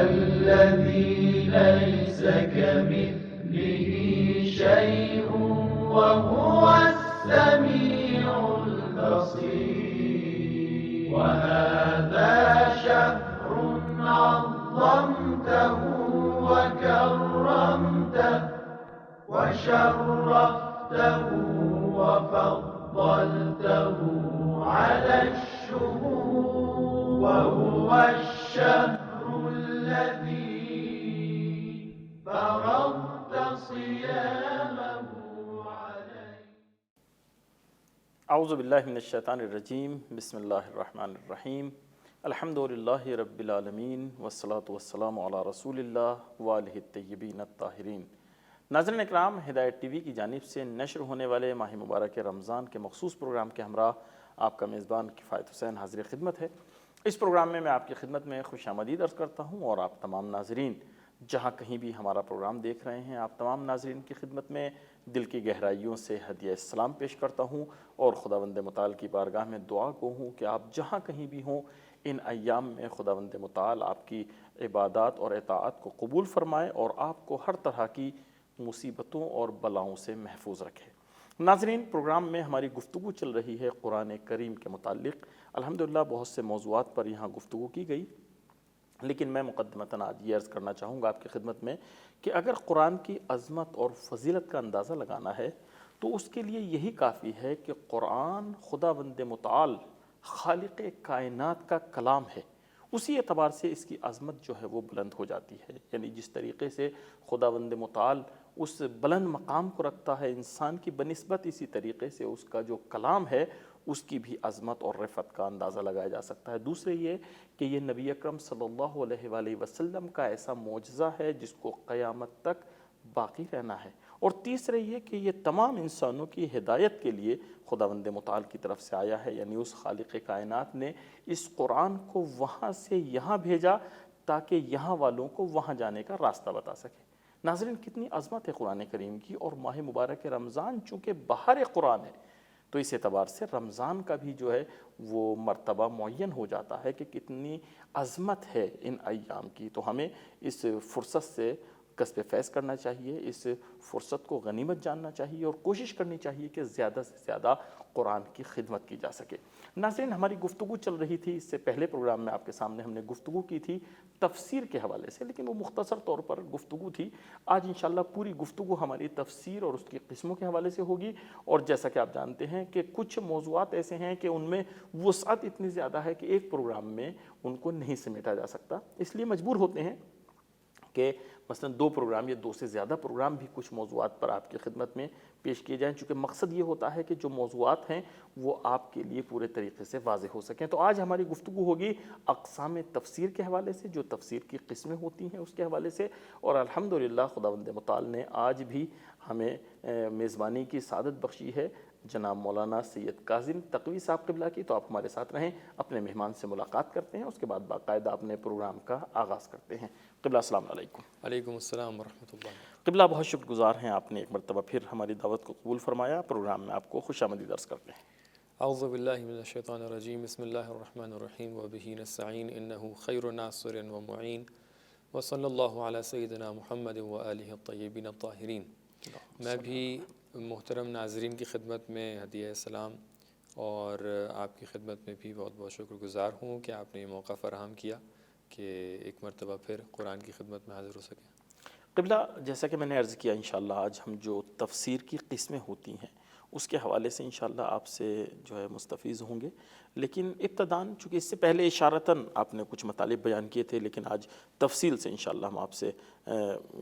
الذي ليس كمثله شيء وهو السميع البصير وهذا شهر عظمته وكرمته وشرفته وفضلته على الشهور وهو الشهر الذي فرضت صيامه عليه. اعوذ باللہ من الشیطان الرجیم. بسم اللہ الرحمن الرحیم. الحمد للہ رب العالمین والصلاة والسلام علی رسول اللہ وآلہ الطیبین الطاہرین. ناظرین اکرام، ہدایت ٹی وی کی جانب سے نشر ہونے والے ماہ مبارک رمضان کے مخصوص پروگرام کے ہمراہ آپ کا میزبان کفایت حسین حاضر خدمت ہے. اس پروگرام میں آپ کی خدمت میں خوش آمدید عرض کرتا ہوں اور آپ تمام ناظرین جہاں کہیں بھی ہمارا پروگرام دیکھ رہے ہیں، آپ تمام ناظرین کی خدمت میں دل کی گہرائیوں سے ہدیہ سلام پیش کرتا ہوں اور خداوند متعال کی بارگاہ میں دعا کو ہوں کہ آپ جہاں کہیں بھی ہوں ان ایام میں خداوند متعال آپ کی عبادات اور اطاعت کو قبول فرمائے اور آپ کو ہر طرح کی مصیبتوں اور بلاؤں سے محفوظ رکھے. ناظرین، پروگرام میں ہماری گفتگو چل رہی ہے قرآن کریم کے متعلق. الحمدللہ بہت سے موضوعات پر یہاں گفتگو کی گئی، لیکن میں مقدمتاً آج یہ عرض کرنا چاہوں گا آپ کی خدمت میں کہ اگر قرآن کی عظمت اور فضیلت کا اندازہ لگانا ہے تو اس کے لیے یہی کافی ہے کہ قرآن خداوند متعال خالق کائنات کا کلام ہے. اسی اعتبار سے اس کی عظمت جو ہے وہ بلند ہو جاتی ہے. یعنی جس طریقے سے خداوند متعال اس بلند مقام کو رکھتا ہے انسان کی بنسبت، اسی طریقے سے اس کا جو کلام ہے اس کی بھی عظمت اور رفعت کا اندازہ لگایا جا سکتا ہے. دوسرے یہ کہ یہ نبی اکرم صلی اللہ علیہ وآلہ وسلم کا ایسا معجزہ ہے جس کو قیامت تک باقی رہنا ہے. اور تیسرے یہ کہ یہ تمام انسانوں کی ہدایت کے لیے خداوند متعال کی طرف سے آیا ہے. یعنی اس خالق کائنات نے اس قرآن کو وہاں سے یہاں بھیجا تاکہ یہاں والوں کو وہاں جانے کا راستہ بتا سکے. ناظرین، کتنی عظمت ہے قرآن کریم کی. اور ماہ مبارک رمضان چونکہ بہار قرآن ہے تو اس اعتبار سے رمضان کا بھی جو ہے وہ مرتبہ معین ہو جاتا ہے کہ کتنی عظمت ہے ان ایام کی. تو ہمیں اس فرصت سے کسب فیض کرنا چاہیے، اس فرصت کو غنیمت جاننا چاہیے اور کوشش کرنی چاہیے کہ زیادہ سے زیادہ قرآن کی خدمت کی جا سکے. ناظرین، ہماری گفتگو چل رہی تھی، اس سے پہلے پروگرام میں آپ کے سامنے ہم نے گفتگو کی تھی تفسیر کے حوالے سے، لیکن وہ مختصر طور پر گفتگو تھی. آج انشاءاللہ پوری گفتگو ہماری تفسیر اور اس کی قسموں کے حوالے سے ہوگی. اور جیسا کہ آپ جانتے ہیں کہ کچھ موضوعات ایسے ہیں کہ ان میں وسعت اتنی زیادہ ہے کہ ایک پروگرام میں ان کو نہیں سمیٹا جا سکتا، اس لیے مجبور ہوتے ہیں کہ مثلا 2 پروگرام یا 2 سے زیادہ پروگرام بھی کچھ موضوعات پر آپ کی خدمت میں پیش کیے جائیں، چونکہ مقصد یہ ہوتا ہے کہ جو موضوعات ہیں وہ آپ کے لیے پورے طریقے سے واضح ہو سکیں. تو آج ہماری گفتگو ہوگی اقسام تفسیر کے حوالے سے، جو تفسیر کی قسمیں ہوتی ہیں اس کے حوالے سے. اور الحمدللہ خداوند متعال نے آج بھی ہمیں میزبانی کی سعادت بخشی ہے جناب مولانا سید کاظم تقوی صاحب قبلہ کی. تو آپ ہمارے ساتھ رہیں، اپنے مہمان سے ملاقات کرتے ہیں، اس کے بعد باقاعدہ اپنے پروگرام کا آغاز کرتے ہیں. قبلہ السلام علیکم. وعلیکم السلام ورحمۃ اللہ. قبلہ بہت شکر گزار ہیں، آپ نے ایک مرتبہ پھر ہماری دعوت کو قبول فرمایا. پروگرام میں آپ کو خوش آمدید عرض کرتے ہیں. اعوذ باللہ من الشیطان الرجیم. بسم اللہ الرحمن الرحیم. وبہ نستعین انہ خیر ناصر ومعین وصلی اللہ علی سیدنا محمد وآلہ الطیبین الطاہرین. میں بھی محترم ناظرین کی خدمت میں ہدیہ سلام اور آپ کی خدمت میں بھی بہت بہت شکر گزار ہوں کہ آپ نے یہ موقع فراہم کیا کہ ایک مرتبہ پھر قرآن کی خدمت میں حاضر ہو سکیں. قبلہ، جیسا کہ میں نے عرض کیا، انشاءاللہ آج ہم جو تفسیر کی قسمیں ہوتی ہیں اس کے حوالے سے انشاءاللہ آپ سے جو ہے مستفیض ہوں گے. لیکن ابتداً چونکہ اس سے پہلے اشارتاً آپ نے کچھ مطالب بیان کیے تھے، لیکن آج تفصیل سے انشاءاللہ ہم آپ سے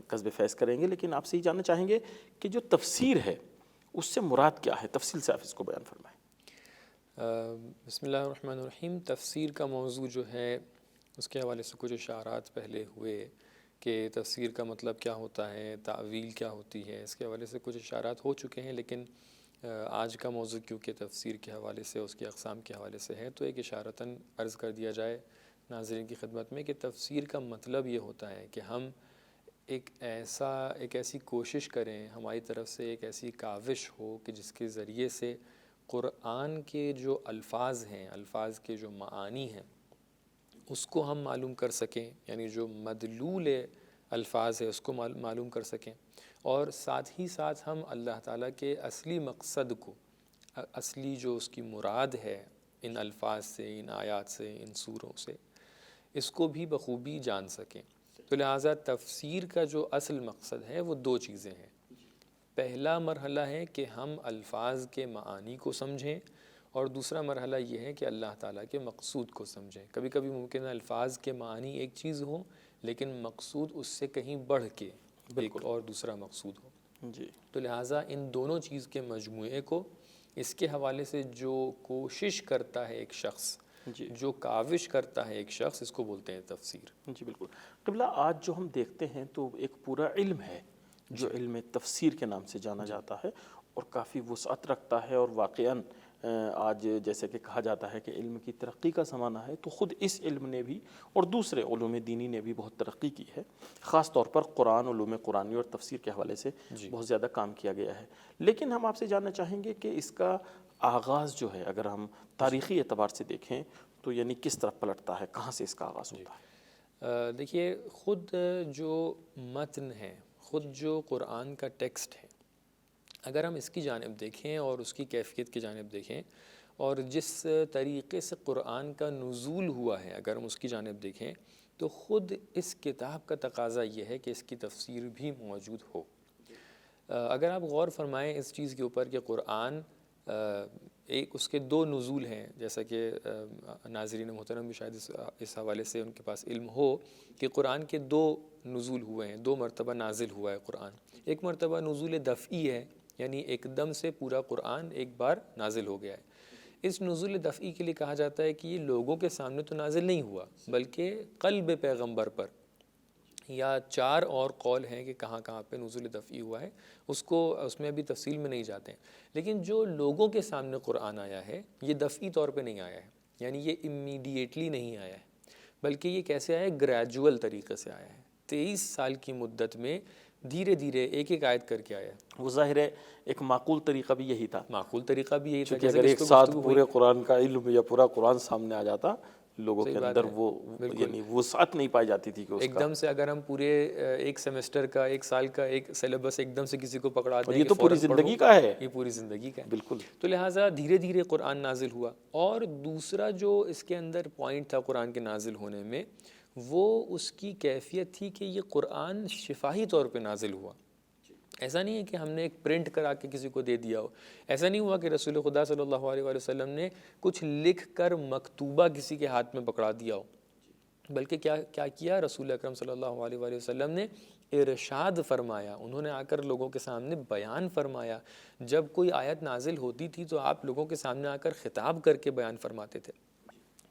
کسب فیض کریں گے. لیکن آپ سے یہ جاننا چاہیں گے کہ جو تفسیر ہے اس سے مراد کیا ہے؟ تفصیل سے آپ اس کو بیان فرمائیں. بسم اللہ الرحمن الرحیم. تفسیر کا موضوع جو ہے اس کے حوالے سے کچھ اشارات پہلے ہوئے کہ تفسیر کا مطلب کیا ہوتا ہے، تعویل کیا ہوتی ہے، اس کے حوالے سے کچھ اشارات ہو چکے ہیں. لیکن آج کا موضوع کیونکہ تفسیر کے حوالے سے، اس کی اقسام کے حوالے سے ہے، تو ایک اشارتاً عرض کر دیا جائے ناظرین کی خدمت میں کہ تفسیر کا مطلب یہ ہوتا ہے کہ ہم ایک ایسی کوشش کریں، ہماری طرف سے ایک ایسی کاوش ہو کہ جس کے ذریعے سے قرآن کے جو الفاظ ہیں، الفاظ کے جو معانی ہیں، اس کو ہم معلوم کر سکیں، یعنی جو مدلول الفاظ ہے اس کو معلوم کر سکیں، اور ساتھ ہی ساتھ ہم اللہ تعالیٰ کے اصلی مقصد کو، اصلی جو اس کی مراد ہے ان الفاظ سے، ان آیات سے، ان سوروں سے، اس کو بھی بخوبی جان سکیں۔ تو لہٰذا تفسیر کا جو اصل مقصد ہے وہ دو چیزیں ہیں۔ پہلا مرحلہ ہے کہ ہم الفاظ کے معانی کو سمجھیں، اور دوسرا مرحلہ یہ ہے کہ اللہ تعالیٰ کے مقصود کو سمجھیں۔ کبھی کبھی ممکن ہے الفاظ کے معانی ایک چیز ہو لیکن مقصود اس سے کہیں بڑھ کے ایک اور دوسرا مقصود ہو۔ جی، تو لہٰذا ان دونوں چیز کے مجموعے کو، اس کے حوالے سے جو کوشش کرتا ہے ایک شخص، جو کاوش کرتا ہے ایک شخص، اس کو بولتے ہیں تفسیر۔ جی بالکل قبلہ، آج جو ہم دیکھتے ہیں تو ایک پورا علم ہے جو علم تفسیر کے نام سے جانا جاتا ہے، اور کافی وسعت رکھتا ہے، اور واقعاً آج جیسے کہ کہا جاتا ہے کہ علم کی ترقی کا زمانہ ہے، تو خود اس علم نے بھی اور دوسرے علوم دینی نے بھی بہت ترقی کی ہے۔ خاص طور پر قرآن، علوم قرآنی اور تفسیر کے حوالے سے بہت زیادہ کام کیا گیا ہے۔ لیکن ہم آپ سے جاننا چاہیں گے کہ اس کا آغاز جو ہے، اگر ہم تاریخی اعتبار سے دیکھیں تو یعنی کس طرف پلٹتا ہے، کہاں سے اس کا آغاز ہوتا ہے؟ دیکھیے، خود جو متن ہے، خود جو قرآن کا ٹیکسٹ ہے، اگر ہم اس کی جانب دیکھیں اور اس کی کیفیت کی جانب دیکھیں، اور جس طریقے سے قرآن کا نزول ہوا ہے اگر ہم اس کی جانب دیکھیں، تو خود اس کتاب کا تقاضا یہ ہے کہ اس کی تفسیر بھی موجود ہو۔ اگر آپ غور فرمائیں اس چیز کے اوپر کہ قرآن ایک اس کے دو نزول ہیں، جیسا کہ ناظرین محترم بھی شاید اس حوالے سے ان کے پاس علم ہو کہ قرآن کے دو نزول ہوئے ہیں، دو مرتبہ نازل ہوا ہے قرآن۔ ایک مرتبہ نزول دفعی ہے، یعنی ایک دم سے پورا قرآن ایک بار نازل ہو گیا ہے۔ اس نزول دفعی کے لیے کہا جاتا ہے کہ یہ لوگوں کے سامنے تو نازل نہیں ہوا، بلکہ قلب پیغمبر پر، یا چار اور قول ہیں کہ کہاں کہاں پہ نزول دفعی ہوا ہے، اس میں ابھی تفصیل میں نہیں جاتے ہیں۔ لیکن جو لوگوں کے سامنے قرآن آیا ہے، یہ دفعی طور پہ نہیں آیا ہے، یعنی یہ امیڈیٹلی نہیں آیا ہے، بلکہ یہ کیسے آیا ہے؟ گریجول طریقے سے آیا ہے۔ 23 سال کی مدت میں دھیرے دھیرے ایک ایک آیت کر کے آیا ہے۔ وہ ظاہر ہے ایک معقول طریقہ بھی یہی تھا، معقول طریقہ بھی یہی تھا کہ اگر ایک ساتھ پورے قرآن کا علم یا پورا قرآن سامنے آ جاتا، لوگوں کے اندر وہ یعنی وسعت نہیں پائی جاتی تھی کہ ایک دم سے اگر ہم پورے ایک سیمسٹر کا، ایک سال کا ایک سلیبس ایک دم سے کسی کو پکڑا دیں، یہ تو پوری زندگی کا ہے، یہ پوری زندگی کا ہے، بالکل۔ تو لہٰذا دھیرے دھیرے قرآن نازل ہوا۔ اور دوسرا جو اس کے اندر پوائنٹ تھا قرآن کے نازل ہونے میں، وہ اس کی کیفیت تھی کہ یہ قرآن شفاہی طور پہ نازل ہوا۔ ایسا نہیں ہے کہ ہم نے ایک پرنٹ کرا کے کسی کو دے دیا ہو، ایسا نہیں ہوا کہ رسول خدا صلی اللہ علیہ وآلہ وسلم نے کچھ لکھ کر مکتوبہ کسی کے ہاتھ میں پکڑا دیا ہو، بلکہ کیا کیا رسول اکرم صلی اللہ علیہ وآلہ وسلم نے ارشاد فرمایا، انہوں نے آ کر لوگوں کے سامنے بیان فرمایا۔ جب کوئی آیت نازل ہوتی تھی تو آپ لوگوں کے سامنے آ کر خطاب کر کے بیان فرماتے تھے۔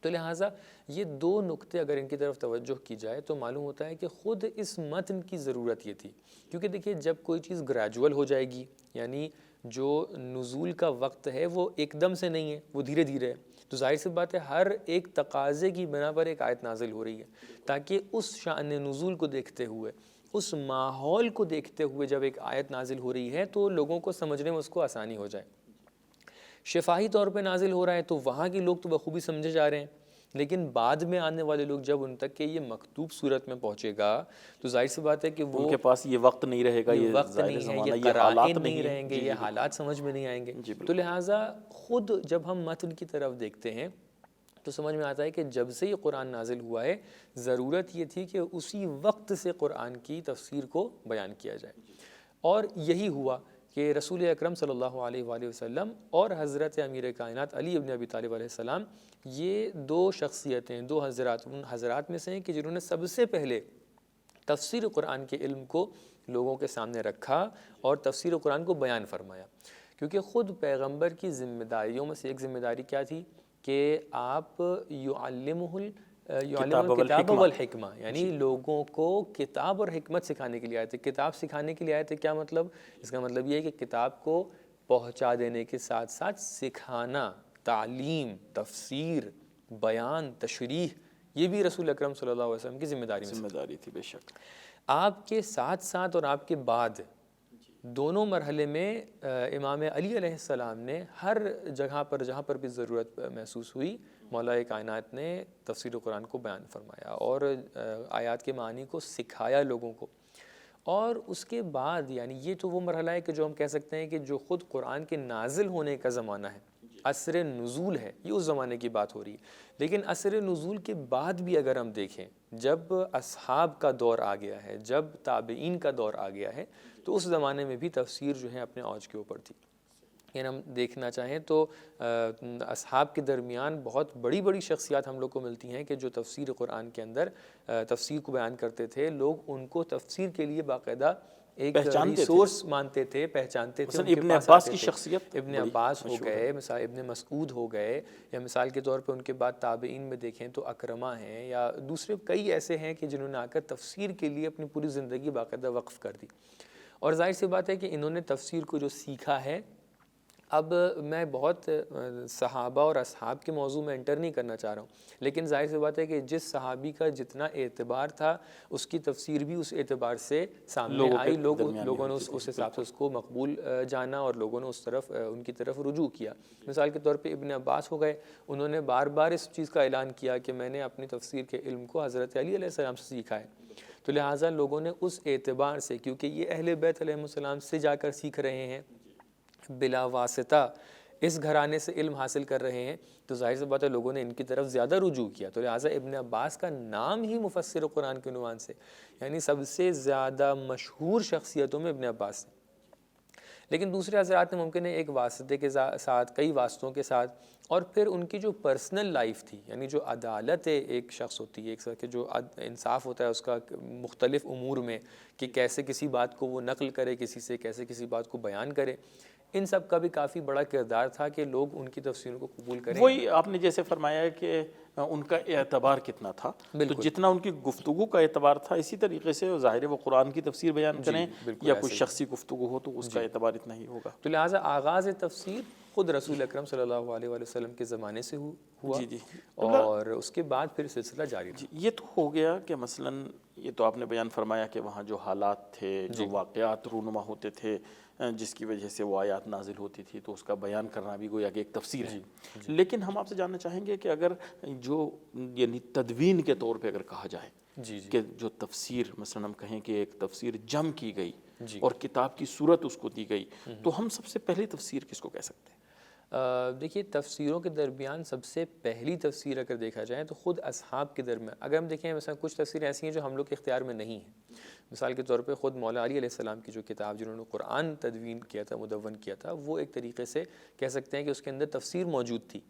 تو لہٰذا یہ دو نقطے اگر ان کی طرف توجہ کی جائے تو معلوم ہوتا ہے کہ خود اس متن کی ضرورت یہ تھی، کیونکہ دیکھیے جب کوئی چیز گریجول ہو جائے گی، یعنی جو نزول کا وقت ہے وہ ایک دم سے نہیں ہے، وہ دھیرے دھیرے ہے، تو ظاہر سی بات ہے ہر ایک تقاضے کی بنا پر ایک آیت نازل ہو رہی ہے، تاکہ اس شأن نزول کو دیکھتے ہوئے، اس ماحول کو دیکھتے ہوئے جب ایک آیت نازل ہو رہی ہے تو لوگوں کو سمجھنے میں اس کو آسانی ہو جائے۔ شفاہی طور پہ نازل ہو رہا ہے تو وہاں کے لوگ تو بخوبی سمجھے جا رہے ہیں، لیکن بعد میں آنے والے لوگ جب ان تک کہ یہ مکتوب صورت میں پہنچے گا تو ظاہر سی بات ہے کہ وہ ان کے پاس یہ وقت نہیں رہے گا، یہ وقت نہیں ہے، یہ قرائن نہیں رہیں گے، یہ حالات سمجھ میں نہیں آئیں گے۔ تو لہٰذا خود جب ہم متن کی طرف دیکھتے ہیں تو سمجھ میں آتا ہے کہ جب سے یہ قرآن نازل ہوا ہے، ضرورت یہ تھی کہ اسی وقت سے قرآن کی تفسیر کو بیان کیا جائے، اور یہی ہوا کہ رسول اکرم صلی اللہ علیہ وآلہ وسلم اور حضرت امیر کائنات علی ابن ابی طالب علیہ السلام، یہ دو شخصیتیں، دو حضرات ان حضرات میں سے ہیں کہ جنہوں نے سب سے پہلے تفسیر قرآن کے علم کو لوگوں کے سامنے رکھا اور تفسیر قرآن کو بیان فرمایا، کیونکہ خود پیغمبر کی ذمہ داریوں میں سے ایک ذمہ داری کیا تھی کہ آپ یعلمہ الکتاب والحکمہ، یعنی لوگوں کو کتاب اور حکمت سکھانے کے لیے آئے تھے۔ کتاب سکھانے کے لیے آئے تھے، کیا مطلب؟ اس کا مطلب یہ ہے کہ کتاب کو پہنچا دینے کے ساتھ ساتھ سکھانا، تعلیم، تفسیر، بیان، تشریح، یہ بھی رسول اکرم صلی اللہ علیہ وسلم کی ذمہ داری تھی۔ بے شک آپ کے ساتھ ساتھ اور آپ کے بعد دونوں مرحلے میں امام علی علیہ السلام نے ہر جگہ پر جہاں پر بھی ضرورت محسوس ہوئی، مولا کائنات نے تفسیر قرآن کو بیان فرمایا اور آیات کے معانی کو سکھایا لوگوں کو. اور اس کے بعد یعنی یہ تو وہ مرحلہ ہے کہ جو ہم کہہ سکتے ہیں کہ جو خود قرآن کے نازل ہونے کا زمانہ ہے, عصر نزول ہے, یہ اس زمانے کی بات ہو رہی ہے. لیکن عصر نزول کے بعد بھی اگر ہم دیکھیں, جب اصحاب کا دور آ گیا ہے, جب تابعین کا دور آ گیا ہے, تو اس زمانے میں بھی تفسیر جو ہے اپنے اوج کے اوپر تھی. یعنی ہم دیکھنا چاہیں تو اصحاب کے درمیان بہت بڑی بڑی شخصیات ہم لوگ کو ملتی ہیں کہ جو تفسیر قرآن کے اندر تفسیر کو بیان کرتے تھے. لوگ ان کو تفسیر کے لیے باقاعدہ ایک ریسورس مانتے تھے, پہچانتے تھے. ابن عباس کی شخصیت, ابن عباس ہو گئے, مثال ابن مسعود ہو گئے, یا مثال کے طور پہ ان کے بعد تابعین میں دیکھیں تو اکرمہ ہیں, یا دوسرے کئی ایسے ہیں کہ جنہوں نے آ کر تفسیر کے لیے اپنی پوری زندگی باقاعدہ وقف کر دی. اور ظاہر سی بات ہے کہ انہوں نے تفسیر کو جو سیکھا ہے, اب میں بہت صحابہ اور اصحاب کے موضوع میں انٹر نہیں کرنا چاہ رہا ہوں, لیکن ظاہر سی بات ہے کہ جس صحابی کا جتنا اعتبار تھا اس کی تفسیر بھی اس اعتبار سے سامنے آئی. لوگوں نے اس حساب سے اس کو مقبول جانا اور لوگوں نے اس طرف ان کی طرف رجوع کیا. مثال کے طور پہ ابن عباس ہو گئے, انہوں نے بار بار اس چیز کا اعلان کیا کہ میں نے اپنی تفسیر کے علم کو حضرت علی علیہ السلام سے سیکھا ہے. تو لہٰذا لوگوں نے اس اعتبار سے, کیونکہ یہ اہل بیت علیہ السلام سے جا کر سیکھ رہے ہیں, بلا واسطہ اس گھرانے سے علم حاصل کر رہے ہیں, تو ظاہر سی بات ہے لوگوں نے ان کی طرف زیادہ رجوع کیا. تو لہٰذا ابن عباس کا نام ہی مفسر قرآن کے عنوان سے, یعنی سب سے زیادہ مشہور شخصیتوں میں ابن عباس ہیں. لیکن دوسرے حضرات نے ممکن ہے ایک واسطے کے ساتھ, کئی واسطوں کے ساتھ, اور پھر ان کی جو پرسنل لائف تھی, یعنی جو عدالت ایک شخص ہوتی ہے, ایک کہ جو انصاف ہوتا ہے اس کا مختلف امور میں, کہ کیسے کسی بات کو وہ نقل کرے کسی سے, کیسے کسی بات کو بیان کرے, ان سب کا بھی کافی بڑا کردار تھا کہ لوگ ان کی تفسیروں کو قبول کریں. وہی آپ نے جیسے فرمایا ہے کہ ان کا اعتبار کتنا تھا, تو جتنا ان کی گفتگو کا اعتبار تھا, اسی طریقے سے ظاہر ہے وہ قرآن کی تفسیر بیان کریں یا کوئی شخصی گفتگو ہو تو اس کا اعتبار اتنا ہی ہوگا. تو لہٰذا آغاز تفسیر خود رسول اکرم صلی اللہ علیہ وسلم کے زمانے سے ہوا, اور اس کے بعد پھر سلسلہ جاری رہا. یہ تو ہو گیا کہ مثلاً یہ تو آپ نے بیان فرمایا کہ وہاں جو حالات تھے, جو واقعات رونما ہوتے تھے, جس کی وجہ سے وہ آیات نازل ہوتی تھی, تو اس کا بیان کرنا بھی گویا کہ ایک تفسیر ہے. لیکن ہم آپ سے جاننا چاہیں گے کہ اگر جو یعنی تدوین کے طور پہ اگر کہا جائے کہ جو تفسیر مثلاً ہم کہیں کہ ایک تفسیر جم کی گئی اور کتاب کی صورت اس کو دی گئی, تو ہم سب سے پہلی تفسیر کس کو کہہ سکتے ہیں؟ دیکھیے تفسیروں کے درمیان سب سے پہلی تفسیر اگر دیکھا جائے تو خود اصحاب کے درمیان, اگر ہم دیکھیں مثلا کچھ تفسیریں ایسی ہیں جو ہم لوگ کے اختیار میں نہیں ہیں. مثال کے طور پہ خود مولا علی علیہ السلام کی جو کتاب جنہوں نے قرآن تدوین کیا تھا, مدون کیا تھا, وہ ایک طریقے سے کہہ سکتے ہیں کہ اس کے اندر تفسیر موجود تھی,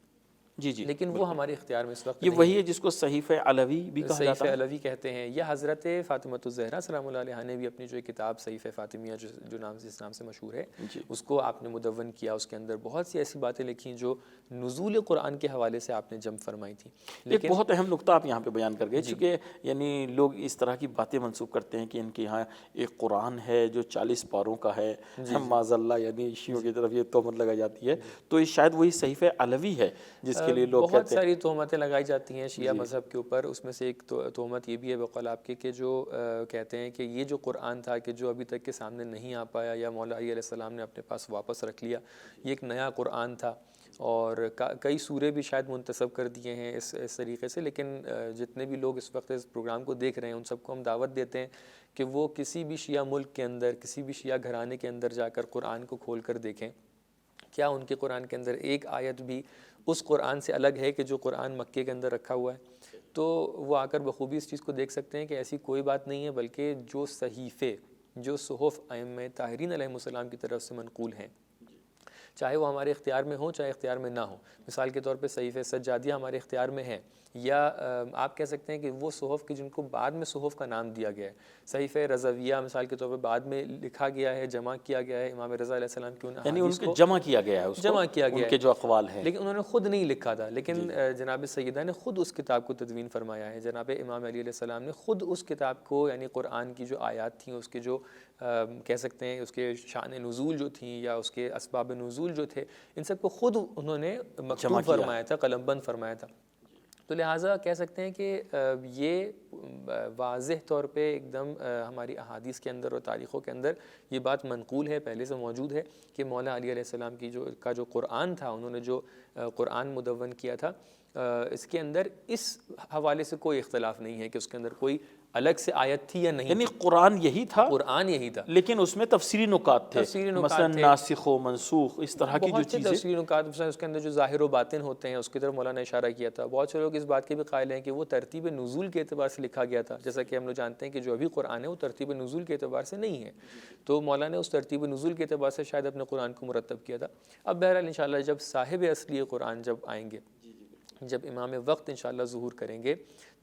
لیکن وہ ہمارے اختیار میں اس وقت یہ وہی ہے جس کو صحیفہ علوی بھی کہا جاتا ہے. صحیفہ علوی کہتے ہیں, یا حضرت فاطمہ الزہرا سلام اللہ علیہا نے بھی اپنی جو کتاب صحیفہ فاطمیہ جو نام سے اس نام سے مشہور ہے, اس کو آپ نے مدون کیا. اس کے اندر بہت سی ایسی باتیں لکھی جو نزول قرآن کے حوالے سے آپ نے جم فرمائی تھی. ایک بہت اہم نقطہ آپ یہاں پہ بیان کر گئے, چونکہ یعنی لوگ اس طرح کی باتیں منسوخ کرتے ہیں کہ ان کے یہاں ایک قرآن ہے جو 40 پاروں کا ہے, معاذ اللہ, یعنی شیعوں کی طرف یہ تہمت لگائی جاتی ہے. تو یہ شاید وہی صحیفہ علوی ہے جس کے لیے لوگ بہت ساری تہمتیں لگائی جاتی ہیں شیعہ مذہب کے اوپر. اس میں سے ایک تہمت یہ بھی ہے بقول آپ کے کہ جو کہتے ہیں کہ یہ جو قرآن تھا کہ جو ابھی تک کے سامنے نہیں آ پایا یا مولا علی علیہ السلام نے اپنے پاس واپس رکھ لیا, یہ ایک نیا قرآن تھا. اور کئی سورے بھی شاید منتسب کر دیے ہیں اس طریقے سے. لیکن جتنے بھی لوگ اس وقت اس پروگرام کو دیکھ رہے ہیں ان سب کو ہم دعوت دیتے ہیں کہ وہ کسی بھی شیعہ ملک کے اندر, کسی بھی شیعہ گھرانے کے اندر جا کر قرآن کو کھول کر دیکھیں, کیا ان کے قرآن کے اندر ایک آیت بھی اس قرآن سے الگ ہے کہ جو قرآن مکے کے اندر رکھا ہوا ہے. تو وہ آ کر بخوبی اس چیز کو دیکھ سکتے ہیں کہ ایسی کوئی بات نہیں ہے, بلکہ جو صحیفے, جو صحف ائمہ طاہرین علیہ السلام کی طرف سے منقول ہیں, چاہے وہ ہمارے اختیار میں ہوں چاہے اختیار میں نہ ہوں. مثال کے طور پہ صحیفہ سجادیہ ہمارے اختیار میں ہے, یا آپ کہہ سکتے ہیں کہ وہ صحف کی جن کو بعد میں صحف کا نام دیا گیا ہے. صحیفہ رضویہ مثال کے طور پہ بعد میں لکھا گیا ہے, جمع کیا گیا ہے امام رضا علیہ السلام کی, یعنی ان کو جمع کیا گیا ہے, جمع کیا گیا ان کے جو اقوال ہیں, لیکن انہوں نے خود نہیں لکھا تھا. لیکن جناب سیدہ نے خود اس کتاب کو تدوین فرمایا ہے. جناب امام علی علیہ السلام نے خود اس کتاب کو, یعنی قرآن کی جو آیات تھیں اس کے جو کہہ سکتے ہیں اس کے شان نزول جو تھیں یا اس کے اسباب نزول جو تھے, ان سب کو خود انہوں نے مکتوب فرمایا تھا, قلم بند فرمایا تھا. تو لہٰذا کہہ سکتے ہیں کہ یہ واضح طور پہ ایک دم ہماری احادیث کے اندر اور تاریخوں کے اندر یہ بات منقول ہے، پہلے سے موجود ہے کہ مولا علی علیہ السلام کی جو قرآن تھا، انہوں نے جو قرآن مدون کیا تھا، اس کے اندر اس حوالے سے کوئی اختلاف نہیں ہے کہ اس کے اندر کوئی الگ سے آیت تھی یا نہیں، یعنی قرآن یہی تھا، قرآن یہی تھا، لیکن اس میں تفسیری نکات تھے، مثلا ناسخ و منسوخ اس طرح کی جو بہت سے چیزیں، تفسیری نکات، مثلا اس کے اندر جو ظاہر و باطن ہوتے ہیں اس کی طرف مولانا نے اشارہ کیا تھا۔ بہت سے لوگ اس بات کے بھی قائل ہیں کہ وہ ترتیب نزول کے اعتبار سے لکھا گیا تھا، جیسا کہ ہم لوگ جانتے ہیں کہ جو ابھی قرآن ہے وہ ترتیب نزول کے اعتبار سے نہیں ہے، تو مولانا نے اس ترتیب نزول کے اعتبار سے شاید اپنے قرآن کو مرتب کیا تھا۔ اب بہرحال انشاءاللہ جب صاحب اصلی قرآن جب آئیں گے، جب امام وقت انشاءاللہ ظہور کریں گے،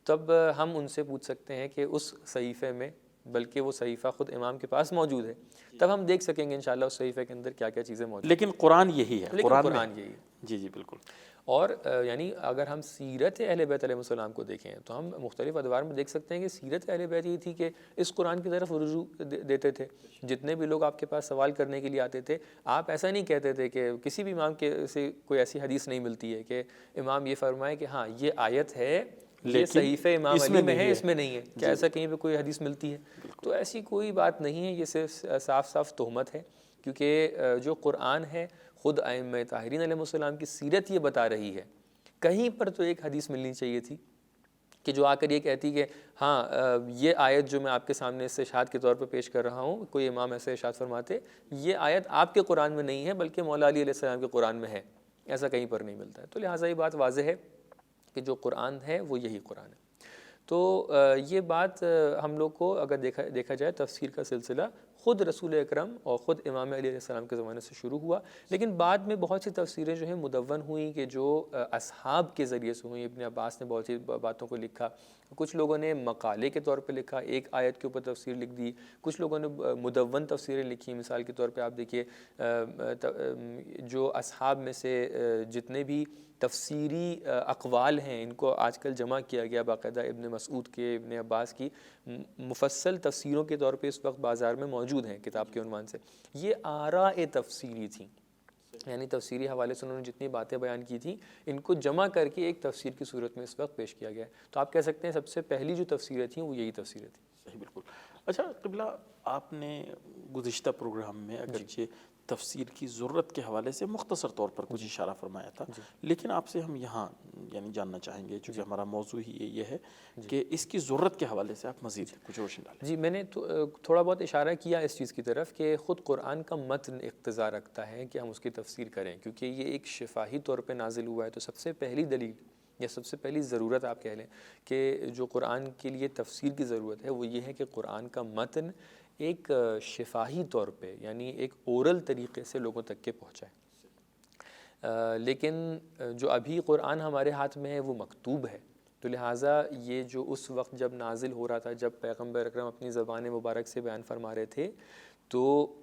تب ہم ان سے پوچھ سکتے ہیں کہ اس صحیفے میں، بلکہ وہ صحیفہ خود امام کے پاس موجود ہے، تب ہم دیکھ سکیں گے انشاءاللہ اس صحیفے کے اندر کیا کیا چیزیں موجود ہیں، لیکن قرآن یہی ہے، لیکن قرآن یہی ہے۔ جی جی بالکل۔ اور یعنی اگر ہم سیرت اہل بیت علیہ السلام کو دیکھیں تو ہم مختلف ادوار میں دیکھ سکتے ہیں کہ سیرت اہل بیت یہ تھی کہ اس قرآن کی طرف رجوع دیتے تھے۔ جتنے بھی لوگ آپ کے پاس سوال کرنے کے لیے آتے تھے، آپ ایسا نہیں کہتے تھے کہ کسی بھی امام کے سے کوئی ایسی حدیث نہیں ملتی ہے کہ امام یہ فرمائے کہ ہاں یہ آیت ہے، یہ صحیفہ امام علی میں ہے، اس میں نہیں ہے، کیا ایسا کہیں پہ کوئی حدیث ملتی ہے؟ تو ایسی کوئی بات نہیں ہے، یہ صرف صاف صاف تہمت ہے، کیونکہ جو قرآن ہے خود ائمہ طاہرین علیہ السلام کی سیرت یہ بتا رہی ہے۔ کہیں پر تو ایک حدیث ملنی چاہیے تھی کہ جو آ کر یہ کہتی کہ ہاں یہ آیت جو میں آپ کے سامنے اس ارشاد کے طور پہ پیش کر رہا ہوں، کوئی امام ایسے ارشاد فرماتے یہ آیت آپ کے قرآن میں نہیں ہے بلکہ مولا علی علیہ السلام کے قرآن میں ہے، ایسا کہیں پر نہیں ملتا ہے۔ تو لہٰذا یہ بات واضح ہے کہ جو قرآن ہے وہ یہی قرآن ہے۔ تو یہ بات ہم لوگ کو اگر دیکھا جائے تفسیر کا سلسلہ خود رسول اکرم اور خود امام علی علیہ السلام کے زمانے سے شروع ہوا، لیکن بعد میں بہت سی تفسیریں جو ہیں مدون ہوئیں کہ جو اصحاب کے ذریعے سے ہوئیں۔ ابن عباس نے بہت سی باتوں کو لکھا، کچھ لوگوں نے مقالے کے طور پہ لکھا، ایک آیت کے اوپر تفسیر لکھ دی، کچھ لوگوں نے مدون تفسیریں لکھی۔ مثال کے طور پہ آپ دیکھیے جو اصحاب میں سے جتنے بھی تفسیری اقوال ہیں ان کو آج کل جمع کیا گیا باقاعدہ، ابن مسعود کے، ابن عباس کی مفصل تفسیروں کے طور پہ اس وقت بازار میں موجود ہیں کتاب کے عنوان سے۔ یہ آراء تفسیری تھیں، یعنی تفسیری حوالے سے انہوں نے جتنی باتیں بیان کی تھیں ان کو جمع کر کے ایک تفسیر کی صورت میں اس وقت پیش کیا گیا ہے۔ تو آپ کہہ سکتے ہیں سب سے پہلی جو تفسیریں تھیں وہ یہی تفسیریں تھیں۔ صحیح، بالکل۔ اچھا قبلہ، آپ نے گزشتہ پروگرام میں اگرچہ تفسیر کی ضرورت کے حوالے سے مختصر طور پر کچھ اشارہ فرمایا تھا، لیکن آپ سے ہم یہاں یعنی جاننا چاہیں گے، چونکہ ہمارا موضوع ہی یہ ہے کہ اس کی ضرورت کے حوالے سے آپ مزید کچھ روشن ڈالیں۔ جی، میں نے تھوڑا بہت اشارہ کیا اس چیز کی طرف کہ خود قرآن کا متن اقتضا رکھتا ہے کہ ہم اس کی تفسیر کریں، کیونکہ یہ ایک شفاہی طور پہ نازل ہوا ہے۔ تو سب سے پہلی دلیل یا سب سے پہلی ضرورت آپ کہہ لیں کہ جو قرآن کے لیے تفسیر کی ضرورت ہے وہ یہ ہے کہ قرآن کا متن ایک شفاہی طور پہ یعنی ایک اورل طریقے سے لوگوں تک کے پہنچائے، لیکن جو ابھی قرآن ہمارے ہاتھ میں ہے وہ مکتوب ہے۔ تو لہٰذا یہ جو اس وقت جب نازل ہو رہا تھا، جب پیغمبر اکرم اپنی زبان مبارک سے بیان فرما رہے تھے، تو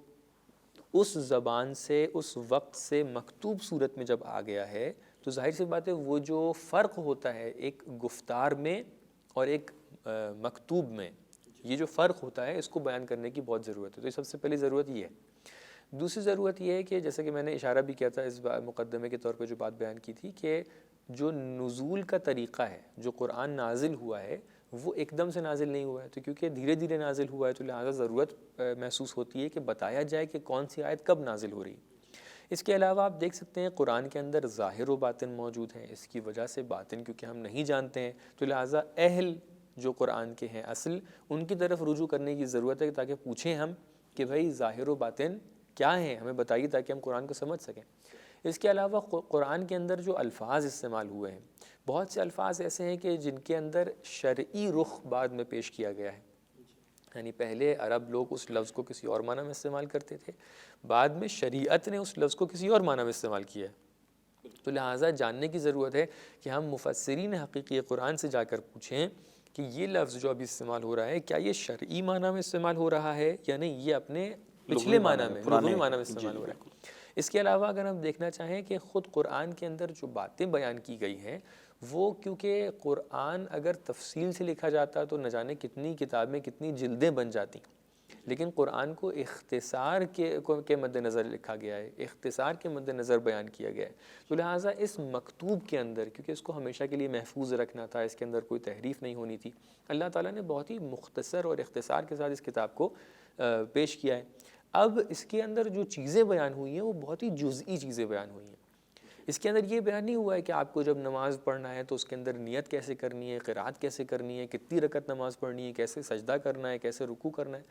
اس زبان سے اس وقت سے مکتوب صورت میں جب آ گیا ہے تو ظاہر سی بات ہے وہ جو فرق ہوتا ہے ایک گفتار میں اور ایک مکتوب میں، یہ جو فرق ہوتا ہے اس کو بیان کرنے کی بہت ضرورت ہے۔ تو یہ سب سے پہلی ضرورت یہ ہے۔ دوسری ضرورت یہ ہے کہ جیسے کہ میں نے اشارہ بھی کیا تھا اس مقدمے کے طور پہ جو بات بیان کی تھی کہ جو نزول کا طریقہ ہے، جو قرآن نازل ہوا ہے وہ ایک دم سے نازل نہیں ہوا ہے، تو کیونکہ دھیرے دھیرے نازل ہوا ہے تو لہٰذا ضرورت محسوس ہوتی ہے کہ بتایا جائے کہ کون سی آیت کب نازل ہو رہی ہے۔ اس کے علاوہ آپ دیکھ سکتے ہیں قرآن کے اندر ظاہر و باطن موجود ہیں، اس کی وجہ سے باطن کیونکہ ہم نہیں جانتے ہیں تو لہٰذا اہل جو قرآن کے ہیں اصل، ان کی طرف رجوع کرنے کی ضرورت ہے تاکہ پوچھیں ہم کہ بھائی ظاہر و باطن کیا ہیں، ہمیں بتائیے تاکہ ہم قرآن کو سمجھ سکیں۔ اس کے علاوہ قرآن کے اندر جو الفاظ استعمال ہوئے ہیں، بہت سے الفاظ ایسے ہیں کہ جن کے اندر شرعی رخ بعد میں پیش کیا گیا ہے، یعنی پہلے عرب لوگ اس لفظ کو کسی اور معنی میں استعمال کرتے تھے، بعد میں شریعت نے اس لفظ کو کسی اور معنی میں استعمال کیا ہے۔ تو لہٰذا جاننے کی ضرورت ہے کہ ہم مفسرین حقیقی قرآن سے جا کر پوچھیں کہ یہ لفظ جو ابھی استعمال ہو رہا ہے کیا یہ شرعی معنی میں استعمال ہو رہا ہے یا نہیں، یہ اپنے پچھلے معنی میں لغوی معنی میں استعمال ہو رہا ہے۔ اس کے علاوہ اگر ہم دیکھنا چاہیں کہ خود قرآن کے اندر جو باتیں بیان کی گئی ہیں وہ کیونکہ قرآن اگر تفصیل سے لکھا جاتا تو نہ جانے کتنی کتابیں کتنی جلدیں بن جاتی، لیکن قرآن کو اختصار کے مد نظر لکھا گیا ہے، اختصار کے مد نظر بیان کیا گیا ہے. تو لہٰذا اس مکتوب کے اندر، کیونکہ اس کو ہمیشہ کے لیے محفوظ رکھنا تھا، اس کے اندر کوئی تحریف نہیں ہونی تھی، اللہ تعالیٰ نے بہت ہی مختصر اور اختصار کے ساتھ اس کتاب کو پیش کیا ہے. اب اس کے اندر جو چیزیں بیان ہوئی ہیں وہ بہت ہی جزئی چیزیں بیان ہوئی ہیں. اس کے اندر یہ بیان نہیں ہوا ہے کہ آپ کو جب نماز پڑھنا ہے تو اس کے اندر نیت کیسے کرنی ہے، قرات کیسے کرنی ہے، کتنی رکعت نماز پڑھنی ہے، کیسے سجدہ کرنا ہے، کیسے رکوع کرنا ہے.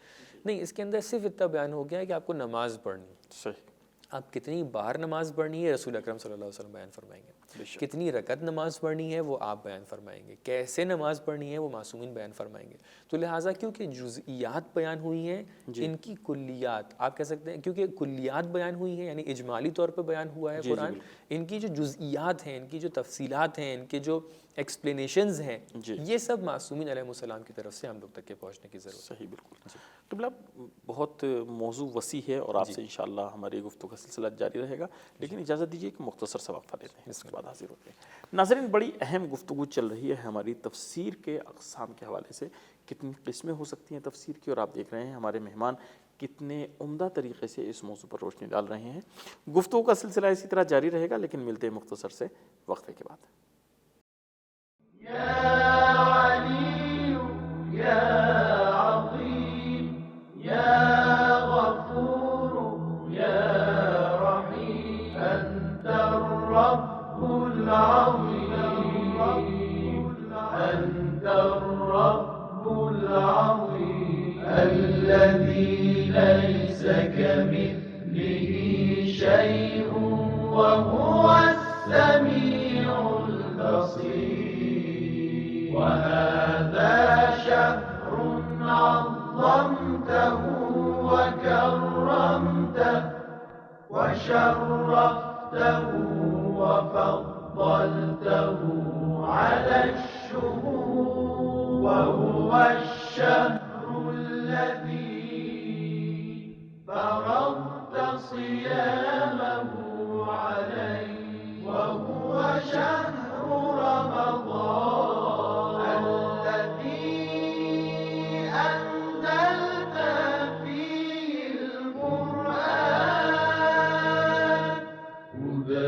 نہیں، اس کے اندر صرف اتنا بیان ہو گیا ہے کہ آپ کو نماز پڑھنی ہے. صحیح. آپ کتنی بار نماز پڑھنی ہے رسول اکرم صلی اللہ علیہ وسلم بیان فرمائیں گے. کتنی رکعت نماز پڑھنی ہے وہ آپ بیان فرمائیں گے. کیسے نماز پڑھنی ہے وہ معصومین بیان فرمائیں گے. تو لہٰذا کیونکہ جزئیات بیان ہوئی ہیں، ان کی کلیات آپ کہہ سکتے ہیں، کیونکہ کلیات بیان ہوئی ہیں یعنی اجمالی طور پہ بیان ہوا ہے قرآن، ان کی جو جزئیات ہیں، ان کی جو تفصیلات ہیں، ان کے جو ایکسپلینیشنز ہیں، یہ سب معصومین علیہ السلام کی طرف سے ہم لوگ تک کے پہنچنے کی ضرورت ہے. صحیح، بالکل. قبلہ بہت موضوع وسیع ہے اور آپ سے انشاءاللہ ہماری گفتگو کا سلسلہ جاری رہے گا، لیکن اجازت دیجیے کہ مختصر سا وقفہ لیتے ہیں، اس کے بعد حاضر ہوتے ہیں. ناظرین، بڑی اہم گفتگو چل رہی ہے ہماری تفسیر کے اقسام کے حوالے سے. کتنی قسمیں ہو سکتی ہیں تفسیر کی، اور آپ دیکھ رہے ہیں ہمارے مہمان کتنے عمدہ طریقے سے اس موضوع پر روشنی ڈال رہے ہیں. گفتگو کا سلسلہ اسی طرح جاری رہے گا، لیکن ملتے ہیں مختصر سے وقفے کے بعد. الذي ليس كمثله شيء وهو السميع البصير وهذا شهر عظمته وكرمته وشرفته وفضلته على الشهور وهو الشهر الذي فرضت صيامه عليه وهو شهر رمضان الذي أنزلت فيه القرآن هدى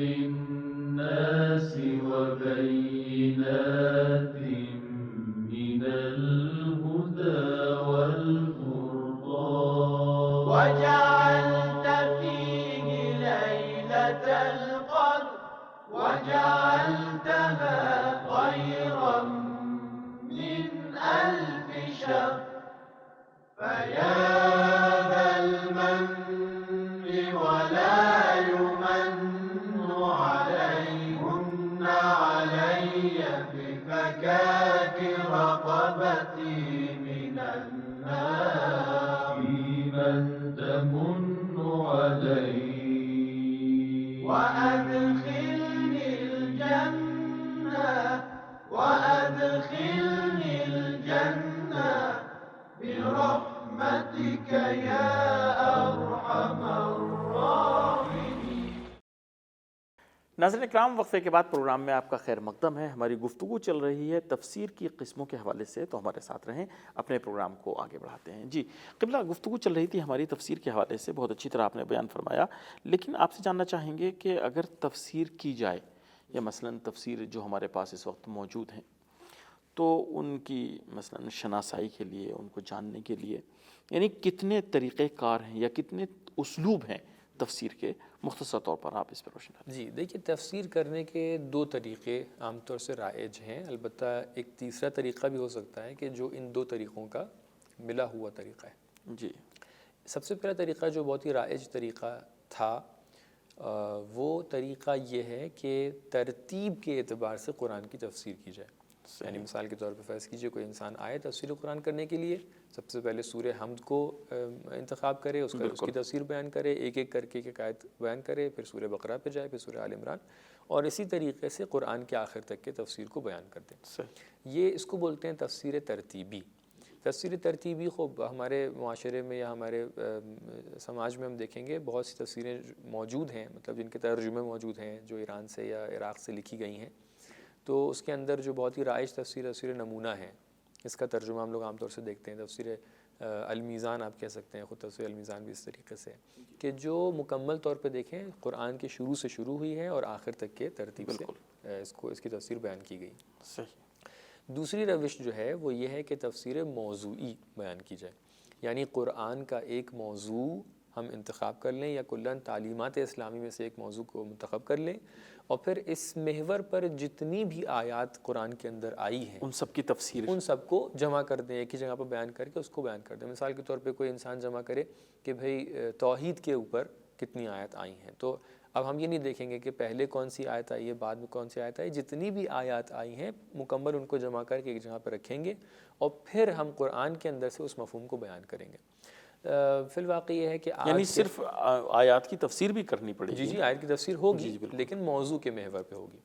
للناس وبينات من الهدى والفرقان وجعلت فيه ليلة القدر وجعلتها خيرا من 1000 شهر فيا ذا المن ولا يمن عليهن علي بفكاك رقبتي من النار فيمن تمن علي وأدخلني الجنة وأدخلني الجنة برحمتك يا أرحم الراحمين. ناظرین اکرام، وقفے کے بعد پروگرام میں آپ کا خیر مقدم ہے. ہماری گفتگو چل رہی ہے تفسیر کی قسموں کے حوالے سے، تو ہمارے ساتھ رہیں، اپنے پروگرام کو آگے بڑھاتے ہیں. جی قبلہ، گفتگو چل رہی تھی ہماری تفسیر کے حوالے سے، بہت اچھی طرح آپ نے بیان فرمایا، لیکن آپ سے جاننا چاہیں گے کہ اگر تفسیر کی جائے، یا مثلاً تفسیر جو ہمارے پاس اس وقت موجود ہیں، تو ان کی مثلاً شناسائی کے لیے، ان کو جاننے کے لیے، یعنی کتنے طریقہ کار ہیں یا کتنے اسلوب ہیں تفسیر کے، مختصر طور پر آپ اس پر روشن ڈالیں. جی دیکھیے، تفسیر کرنے کے 2 طریقے عام طور سے رائج ہیں. البتہ ایک تیسرا طریقہ بھی ہو سکتا ہے کہ جو ان 2 طریقوں کا ملا ہوا طریقہ ہے. جی، سب سے پہلا طریقہ جو بہت ہی رائج طریقہ تھا، وہ طریقہ یہ ہے کہ ترتیب کے اعتبار سے قرآن کی تفسیر کی جائے. یعنی مثال کے طور پہ فرض کیجئے کوئی انسان آئے تفسیر قرآن کرنے کے لیے، سب سے پہلے سورہ حمد کو انتخاب کرے، اس کی تفسیر بیان کرے، ایک ایک کر کے ایک آیت بیان کرے، پھر سورہ بقرہ پہ جائے، پھر سورہ آل عمران، اور اسی طریقے سے قرآن کے آخر تک کے تفسیر کو بیان کر دیں. یہ اس کو بولتے ہیں تفسیر ترتیبی. تفسیر ترتیبی خوب ہمارے معاشرے میں یا ہمارے سماج میں ہم دیکھیں گے بہت سی تفسیریں موجود ہیں، مطلب جن کے ترجمے موجود ہیں جو ایران سے یا عراق سے لکھی گئی ہیں. تو اس کے اندر جو بہت ہی رائج تفسیر نمونہ ہے، اس کا ترجمہ ہم لوگ عام طور سے دیکھتے ہیں، تفسیر المیزان آپ کہہ سکتے ہیں، خود تفسیر المیزان بھی اس طریقے سے ہے کہ جو مکمل طور پہ دیکھیں قرآن کے شروع سے شروع ہوئی ہے اور آخر تک کے ترتیب سے اس کی تفسیر بیان کی گئی۔ صحیح۔ دوسری روش جو ہے وہ یہ ہے کہ تفسیر موضوعی بیان کی جائے، یعنی قرآن کا ایک موضوع ہم انتخاب کر لیں یا کلاً تعلیمات اسلامی میں سے ایک موضوع کو منتخب کر لیں اور پھر اس محور پر جتنی بھی آیات قرآن کے اندر آئی ہیں ان سب کی تفسیر، ان سب کو جمع کر دیں، ایک ہی جگہ پر بیان کر کے اس کو بیان کر دیں۔ مثال کے طور پہ کوئی انسان جمع کرے کہ بھئی توحید کے اوپر کتنی آیت آئی ہیں، تو اب ہم یہ نہیں دیکھیں گے کہ پہلے کون سی آیت آئی ہے بعد میں کون سی آیت آئی، جتنی بھی آیات آئی ہیں مکمل ان کو جمع کر کے ایک جگہ پہ رکھیں گے اور پھر ہم قرآن کے اندر سے اس مفہوم کو بیان کریں گے۔ فی الواقع یہ ہے کہ یعنی صرف آیات کی تفسیر بھی کرنی پڑے گی؟ جی آیت کی تفسیر ہوگی لیکن موضوع کے محور پہ ہوگی۔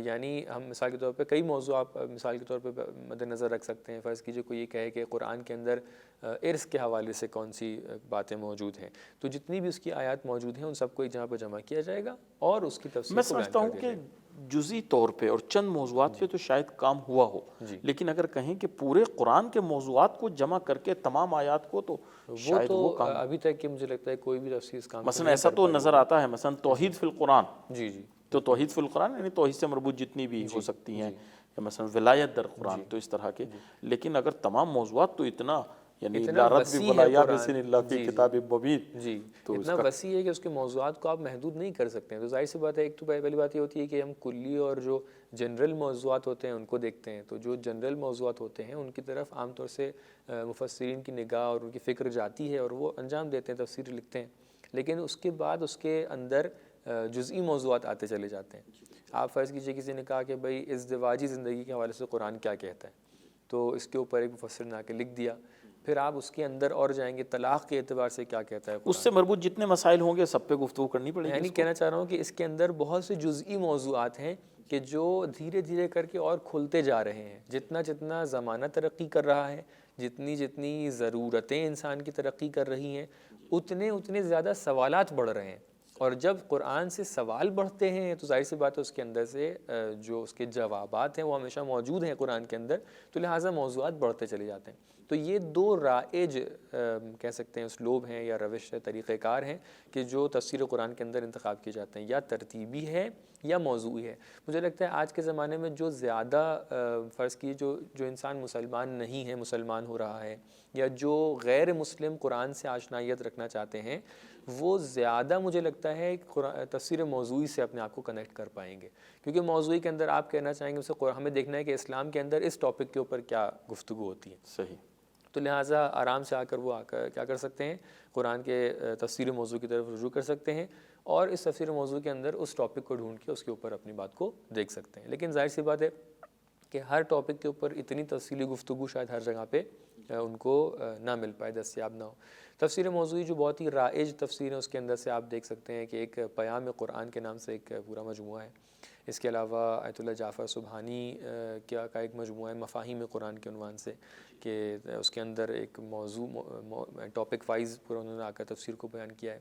یعنی ہم مثال کے طور پہ کئی موضوع آپ مثال کے طور پہ مد نظر رکھ سکتے ہیں۔ فرض کیجئے کوئی یہ کہے کہ قرآن کے اندر ارث کے حوالے سے کون سی باتیں موجود ہیں، تو جتنی بھی اس کی آیات موجود ہیں ان سب کو ایک جگہ پہ جمع کیا جائے گا اور اس کی تفسیر میں سمجھتا ہوں کہ جزئی طور پہ اور چند موضوعات پہ تو شاید کام ہوا ہو، لیکن اگر کہیں کہ پورے قرآن کے موضوعات کو جمع کر کے تمام آیات کو، تو شاید وہ کام ابھی تک کہ مجھے لگتا ہے کوئی بھی تفسیر اس کام مثلا ایسا تو نظر آتا ہے، مثلا توحید فی القرآن، جی تو توحید فی القرآن یعنی توحید سے مربوط جتنی بھی ہو سکتی ہیں، یا مثلا ولایت در قرآن، تو اس طرح کے۔ لیکن اگر تمام موضوعات تو اتنا یعنی لا رتب ولا یابس الا فی کتاب مبین، جی اتنا وسیع ہے کہ اس کے موضوعات کو آپ محدود نہیں کر سکتے ہیں۔ تو ظاہر سی بات ہے، ایک تو پہلی بات یہ ہوتی ہے کہ ہم کلی اور جو جنرل موضوعات ہوتے ہیں ان کو دیکھتے ہیں، تو جو جنرل موضوعات ہوتے ہیں ان کی طرف عام طور سے مفسرین کی نگاہ اور ان کی فکر جاتی ہے اور وہ انجام دیتے ہیں، تفسیر لکھتے ہیں، لیکن اس کے بعد اس کے اندر جزئی موضوعات آتے چلے جاتے ہیں۔ آپ فرض کیجئے کسی نے کہا کہ بھئی ازدواجی زندگی کے حوالے سے قرآن کیا کہتا ہے، تو اس کے اوپر ایک مفسر نے آ کے لکھ دیا، پھر آپ اس کے اندر اور جائیں گے طلاق کے اعتبار سے کیا کہتا ہے قرآن، اس سے مربوط جتنے مسائل ہوں گے سب پہ گفتگو کرنی پڑے گی۔ یعنی کہنا چاہ رہا ہوں کہ اس کے اندر بہت سے جزئی موضوعات ہیں کہ جو دھیرے دھیرے کر کے اور کھلتے جا رہے ہیں، جتنا جتنا زمانہ ترقی کر رہا ہے، جتنی جتنی ضرورتیں انسان کی ترقی کر رہی ہیں، اتنے زیادہ سوالات بڑھ رہے ہیں، اور جب قرآن سے سوال بڑھتے ہیں تو ظاہر سی بات ہے اس کے اندر سے جو اس کے جوابات ہیں وہ ہمیشہ موجود ہیں قرآن کے اندر، تو لہٰذا موضوعات بڑھتے چلے جاتے ہیں۔ تو یہ دو رائج کہہ سکتے ہیں اسلوب ہیں یا روش طریقہ کار ہیں کہ جو تفسیر قرآن کے اندر انتخاب کیے جاتے ہیں، یا ترتیبی ہے یا موضوعی ہے۔ مجھے لگتا ہے آج کے زمانے میں جو زیادہ فرض کی جو انسان مسلمان نہیں ہے، مسلمان ہو رہا ہے، یا جو غیر مسلم قرآن سے آشنائیت رکھنا چاہتے ہیں، وہ زیادہ مجھے لگتا ہے تفسیر موضوعی سے اپنے آپ کو کنیکٹ کر پائیں گے، کیونکہ موضوعی کے اندر آپ کہنا چاہیں گے ہمیں دیکھنا ہے کہ اسلام کے اندر اس ٹاپک کے اوپر کیا گفتگو ہوتی ہے۔ صحیح۔ تو لہٰذا آرام سے وہ کیا کر سکتے ہیں، قرآن کے تفسیر موضوع کی طرف رجوع کر سکتے ہیں اور اس تفسیر موضوع کے اندر اس ٹاپک کو ڈھونڈ کے اس کے اوپر اپنی بات کو دیکھ سکتے ہیں۔ لیکن ظاہر سی بات ہے کہ ہر ٹاپک کے اوپر اتنی تفصیلی گفتگو شاید ہر جگہ پہ ان کو نہ مل پائے، دستیاب نہ ہو۔ تفسیر موضوعی جو بہت ہی رائج تفسیر ہے، اس کے اندر سے آپ دیکھ سکتے ہیں کہ ایک پیام قرآن کے نام سے ایک پورا مجموعہ ہے۔ اس کے علاوہ آیت اللہ جعفر سبحانی کا ایک مجموعہ ہے مفاہیم قرآن کے عنوان سے، کہ اس کے اندر ایک موضوع ٹاپک وائز پورا انہوں نے آ کر تفسیر کو بیان کیا ہے۔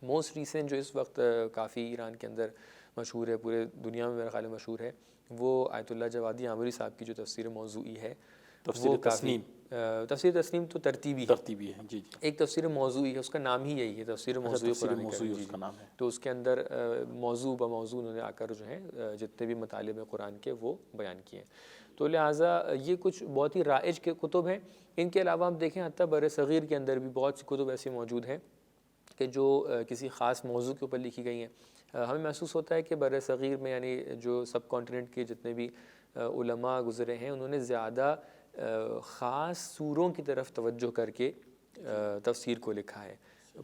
موسٹ ریسنٹ جو اس وقت کافی ایران کے اندر مشہور ہے، پورے دنیا میں میرے خیال میں مشہور ہے، وہ آیت اللہ جوادی عامری صاحب کی جو تفسیر موضوعی ہے، تفسیر تسنیم۔ تفسیر تسنیم تو ترتیبی ہے، جی۔ ایک تفسیر موضوعی ہے، اس کا نام ہی یہی ہے، تفسیر موضوعی قرآن اس کا نام ہے۔ تو اس کے اندر موضوع بموضوع انہوں نے آ کر جو ہیں جتنے بھی مطالب قرآن کے وہ بیان کیے ہیں۔ تو لہٰذا یہ کچھ بہت ہی رائج کے کتب ہیں۔ ان کے علاوہ ہم دیکھیں حتیٰ بر صغیر کے اندر بھی بہت سی کتب ایسی موجود ہیں کہ جو کسی خاص موضوع کے اوپر لکھی گئی ہیں۔ ہمیں محسوس ہوتا ہے کہ بر صغیر میں یعنی جو سب کانٹیننٹ کے جتنے بھی علماء گزرے ہیں، انہوں نے زیادہ خاص سوروں کی طرف توجہ کر کے تفسیر کو لکھا ہے۔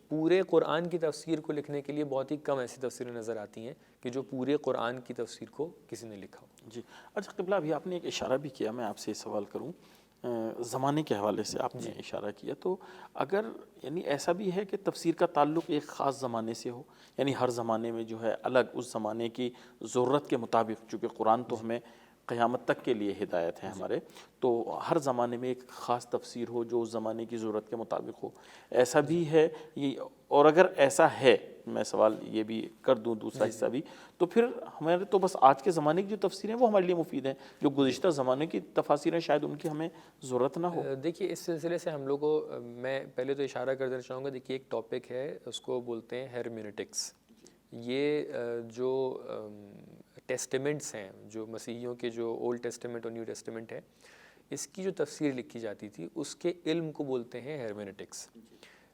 پورے قرآن کی تفسیر کو لکھنے کے لیے بہت ہی کم ایسی تفسیریں نظر آتی ہیں کہ جو پورے قرآن کی تفسیر کو کسی نے لکھا ہو۔ جی اچھا قبلہ، ابھی آپ نے ایک اشارہ بھی کیا، میں آپ سے یہ سوال کروں، زمانے کے حوالے سے آپ نے اشارہ کیا، تو اگر یعنی ایسا بھی ہے کہ تفسیر کا تعلق ایک خاص زمانے سے ہو، یعنی ہر زمانے میں جو ہے الگ اس زمانے کی ضرورت کے مطابق، چونکہ قرآن تو ہمیں قیامت تک کے لیے ہدایت ہے ہمارے، تو ہر زمانے میں ایک خاص تفسیر ہو جو اس زمانے کی ضرورت کے مطابق ہو، ایسا بھی ہے یہ؟ اور اگر ایسا ہے، میں سوال یہ بھی کر دوں دوسرا حصہ بھی، تو پھر ہمارے تو بس آج کے زمانے کی جو تفسیریں وہ ہمارے لیے مفید ہیں، جو گزشتہ زمانے کی تفاسیر ہیں شاید ان کی ہمیں ضرورت نہ ہو۔ دیکھیے اس سلسلے سے ہم لوگ کو میں پہلے تو اشارہ کر دینا چاہوں گا، دیکھیے ایک ٹاپک ہے اس کو بولتے ہیں ہیرمیونیٹکس۔ یہ جو ٹیسٹیمنٹس ہیں، جو مسیحیوں کے جو اولڈ ٹیسٹیمنٹ اور نیو ٹیسٹیمنٹ ہے، اس کی جو تفسیر لکھی جاتی تھی اس کے علم کو بولتے ہیں ہیرمیونیٹکس۔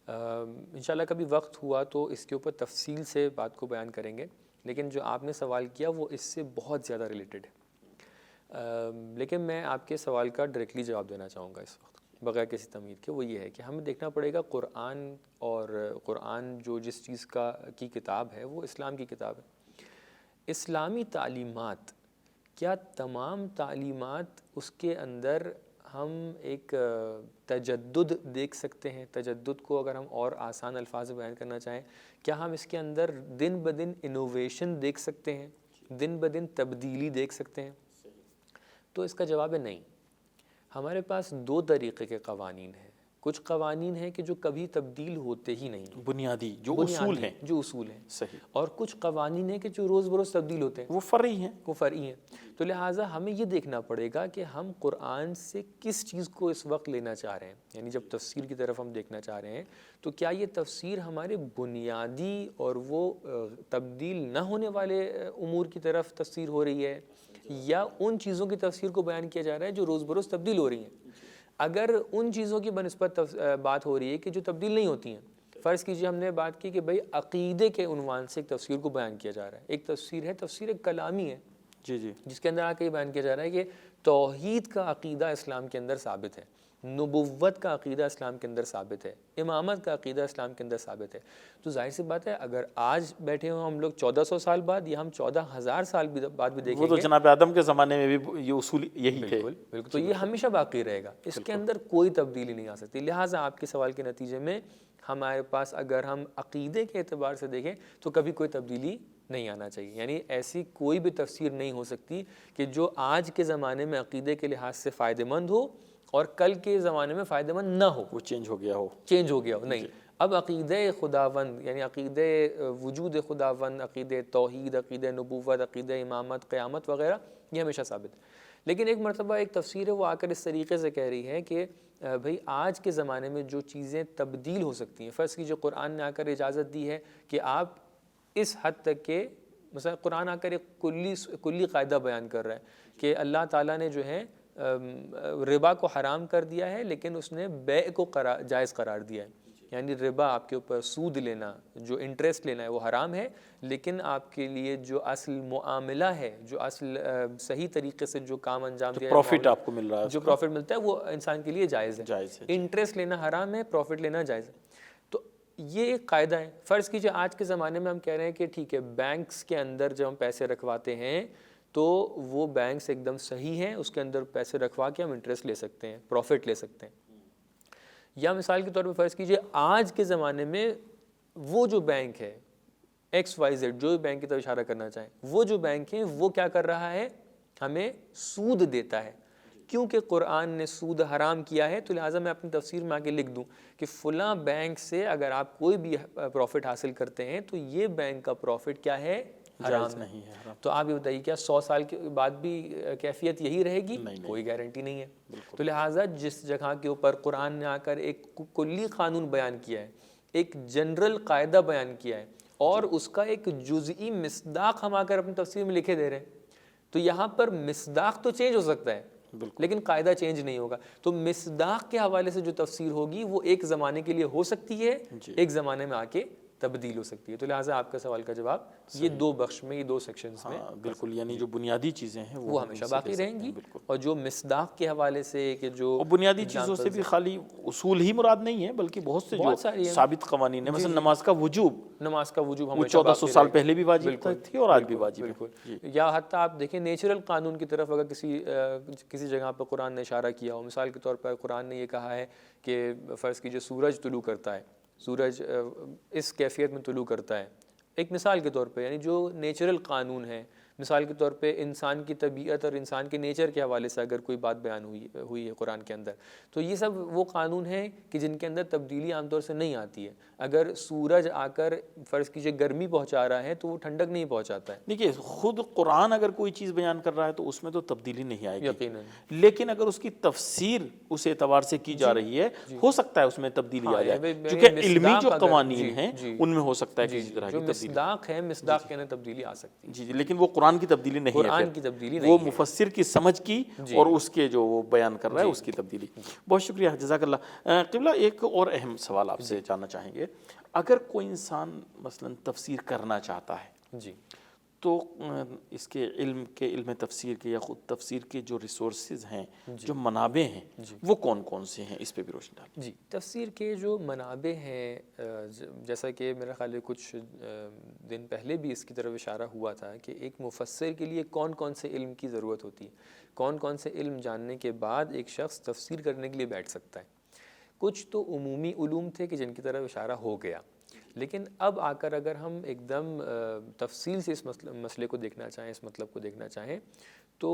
انشاءاللہ کبھی وقت ہوا تو اس کے اوپر تفصیل سے بات کو بیان کریں گے، لیکن جو آپ نے سوال کیا وہ اس سے بہت زیادہ ریلیٹڈ ہے۔ لیکن میں آپ کے سوال کا ڈائریکٹلی جواب دینا چاہوں گا اس وقت بغیر کسی تمہید کے، وہ یہ ہے کہ ہمیں دیکھنا پڑے گا قرآن، اور قرآن جو جس چیز کی کتاب ہے وہ اسلام کی کتاب ہے۔ اسلامی تعلیمات، کیا تمام تعلیمات اس کے اندر ہم ایک تجدد دیکھ سکتے ہیں؟ تجدد کو اگر ہم اور آسان الفاظ میں بیان کرنا چاہیں، کیا ہم اس کے اندر دن بدن انوویشن دیکھ سکتے ہیں، دن بدن تبدیلی دیکھ سکتے ہیں؟ تو اس کا جواب ہے نہیں۔ ہمارے پاس دو طریقے کے قوانین ہیں۔ کچھ قوانین ہیں کہ جو کبھی تبدیل ہوتے ہی نہیں، بنیادی جو اصول ہیں، جو اصول ہیں، صحیح، اور کچھ قوانین ہیں کہ جو روز بروز تبدیل ہوتے ہیں، وہ فرعی ہیں، وہ فرعی ہیں۔ تو لہٰذا ہمیں یہ دیکھنا پڑے گا کہ ہم قرآن سے کس چیز کو اس وقت لینا چاہ رہے ہیں، یعنی جب تفسیر کی طرف ہم دیکھنا چاہ رہے ہیں تو کیا یہ تفسیر ہمارے بنیادی اور وہ تبدیل نہ ہونے والے امور کی طرف تفسیر ہو رہی ہے، یا ان چیزوں کی تفسیر کو بیان کیا جا رہا ہے جو روز بروز تبدیل ہو رہی ہیں؟ اگر ان چیزوں کی بنسبت بات ہو رہی ہے کہ جو تبدیل نہیں ہوتی ہیں، فرض کیجئے ہم نے بات کی کہ بھئی عقیدے کے عنوان سے ایک تفسیر کو بیان کیا جا رہا ہے، ایک تفسیر ہے، تفسیر کلامی ہے، جی جی، جس کے اندر آ کے یہ بیان کیا جا رہا ہے کہ توحید کا عقیدہ اسلام کے اندر ثابت ہے، نبوت کا عقیدہ اسلام کے اندر ثابت ہے، امامت کا عقیدہ اسلام کے اندر ثابت ہے۔ تو ظاہر سی بات ہے اگر آج بیٹھے ہوں ہم لوگ 1400 سال بعد، یا ہم 14,000 سال بعد بھی دیکھیں وہ تو گے، جناب آدم کے زمانے میں بھی یہ اصول یہی تھے، بالکل، تو یہ ہمیشہ باقی رہے گا، اس کے اندر کوئی تبدیلی نہیں آ سکتی۔ لہٰذا آپ کے سوال کے نتیجے میں ہمارے پاس اگر ہم عقیدے کے اعتبار سے دیکھیں تو کبھی کوئی تبدیلی نہیں آنا چاہیے، یعنی ایسی کوئی بھی تفسیر نہیں ہو سکتی کہ جو آج کے زمانے میں عقیدے کے لحاظ سے فائدہ مند ہو اور کل کے زمانے میں فائدہ مند نہ ہو، وہ چینج ہو گیا ہو، نہیں۔ اب عقیدہ خداوند، یعنی عقیدہ وجود خداوند، عقیدہ توحید، عقیدہ نبوت، عقیدہ امامت، قیامت وغیرہ، یہ ہمیشہ ثابت ہے۔ لیکن ایک مرتبہ ایک تفسیر ہے وہ آ کر اس طریقے سے کہہ رہی ہے کہ بھئی آج کے زمانے میں جو چیزیں تبدیل ہو سکتی ہیں، فرض کیجیے قرآن نے آ کر اجازت دی ہے کہ آپ اس حد تک کہ مثلا قرآن آ کر ایک کلی قاعدہ بیان کر رہا ہے کہ اللہ تعالیٰ نے جو ہے ربا کو حرام کر دیا ہے، لیکن اس نے بیع کو جائز قرار دیا ہے، یعنی ربا آپ کے اوپر سود لینا، جو انٹرسٹ لینا ہے وہ حرام ہے، لیکن آپ کے لیے جو اصل معاملہ ہے، جو اصل صحیح طریقے سے جو کام انجام دیا ہے، پروفٹ آپ کو مل رہا ہے، جو پروفٹ ملتا ہے وہ انسان کے لیے جائز ہے۔ انٹرسٹ لینا حرام ہے، پروفٹ لینا جائز ہے۔ تو یہ ایک قاعدہ ہے۔ فرض کیجئے آج کے زمانے میں ہم کہہ رہے ہیں کہ ٹھیک ہے، بینکس کے اندر جب ہم پیسے رکھواتے ہیں تو وہ بینکس ایک دم صحیح ہیں، اس کے اندر پیسے رکھوا کے ہم انٹرسٹ لے سکتے ہیں، پروفٹ لے سکتے ہیں۔ یا مثال کے طور پہ فرض کیجئے آج کے زمانے میں وہ جو بینک ہے XYZ، جو بینک کی طرف اشارہ کرنا چاہیں، وہ جو بینک ہے وہ کیا کر رہا ہے، ہمیں سود دیتا ہے۔ کیونکہ قرآن نے سود حرام کیا ہے تو لہٰذا میں اپنی تفسیر میں آگے لکھ دوں کہ فلاں بینک سے اگر آپ کوئی بھی پروفٹ حاصل کرتے ہیں تو یہ بینک کا پروفٹ کیا ہے، حرام نہیں ہے۔ تو آپ یہ بتائیے کیا 100 سال کے بعد بھی کیفیت یہی رہے گی؟ کوئی گارنٹی نہیں ہے۔ تو لہٰذا جس جگہ کے اوپر قرآن نے آ کر ایک کلی قانون بیان کیا ہے، ایک جنرل قاعدہ بیان کیا ہے، اور اس کا ایک جزئی مصداق ہم آ کر اپنی تفسیر میں لکھے دے رہے ہیں، تو یہاں پر مصداق تو چینج ہو سکتا ہے لیکن قاعدہ چینج نہیں ہوگا۔ تو مصداق کے حوالے سے جو تفسیر ہوگی وہ ایک زمانے کے لیے ہو سکتی ہے، ایک زمانے میں آ کے تبدیل ہو سکتی ہے۔ تو لہٰذا آپ کا سوال کا جواب یہ دو بخش میں، یہ دو سیکشنز میں بالکل، یعنی جو بنیادی چیزیں ہیں وہ ہمیشہ باقی رہیں گی، اور جو مصداق کے حوالے سے کہ جو بنیادی چیزوں سے بھی خالی اصول ہی مراد نہیں ہے، بلکہ بہت سے جو ثابت قوانین ہیں، مثلا نماز کا وجوب ہمیشہ 1400 سال پہلے بھی واجب تھی اور آج بھی واجب ہے۔ بالکل، یا حتیٰ آپ دیکھیں نیچرل قانون کی طرف اگر کسی جگہ پر قرآن نے اشارہ کیا ہو، مثال کے طور پر قرآن نے یہ کہا ہے کہ فرض کیجئے سورج طلوع کرتا ہے، سورج اس کیفیت میں طلوع کرتا ہے، ایک مثال کے طور پہ، یعنی جو نیچرل قانون ہے، مثال کے طور پہ انسان کی طبیعت اور انسان کے نیچر کے حوالے سے اگر کوئی بات بیان ہوئی ہے قرآن کے اندر، تو یہ سب وہ قانون ہیں کہ جن کے اندر تبدیلی عام طور سے نہیں آتی ہے۔ اگر سورج آ کر فرض کیجئے گرمی پہنچا رہا ہے تو وہ ٹھنڈک نہیں پہنچاتا ہے۔ دیکھیے خود قرآن اگر کوئی چیز بیان کر رہا ہے تو اس میں تو تبدیلی نہیں آئے گی یقیناً، لیکن اگر اس کی تفسیر اس اعتبار سے کی جا رہی ہے ہو سکتا ہے اس میں تبدیلی آ جائے، کیونکہ علمی جو قوانین ہیں ان میں ہو سکتا ہے کسی طرح جو کی تبدیلی۔ مصداق ہے، مصداق کے اندر تبدیلی آ سکتی ہے، جی جی، لیکن وہ قرآن کی تبدیلی نہیں ہے، قرآن پھر کی تبدیلی وہ نہیں ہے۔ مفسر کی سمجھ کی اور اس کے جو وہ بیان کر رہا ہے اس کی تبدیلی۔ بہت شکریہ، جزاک اللہ۔ قبلہ ایک اور اہم سوال آپ سے جاننا چاہیں گے، اگر کوئی انسان مثلا تفسیر کرنا چاہتا ہے جی، تو اس کے علم تفسیر کے یا خود تفسیر کے جو ریسورسز ہیں، جو منابع ہیں، وہ کون کون سے ہیں، اس پہ بھی روشنی ڈالیں۔ جی، تفسیر کے جو منابع ہیں، جیسا کہ میرا خیال ہے کچھ دن پہلے بھی اس کی طرف اشارہ ہوا تھا کہ ایک مفسر کے لیے کون کون سے علم کی ضرورت ہوتی ہے، کون کون سے علم جاننے کے بعد ایک شخص تفسیر کرنے کے لیے بیٹھ سکتا ہے۔ کچھ تو عمومی علوم تھے کہ جن کی طرف اشارہ ہو گیا، لیکن اب آ کر اگر ہم ایک دم تفصیل سے اس مسئلے کو دیکھنا چاہیں، اس مطلب کو دیکھنا چاہیں، تو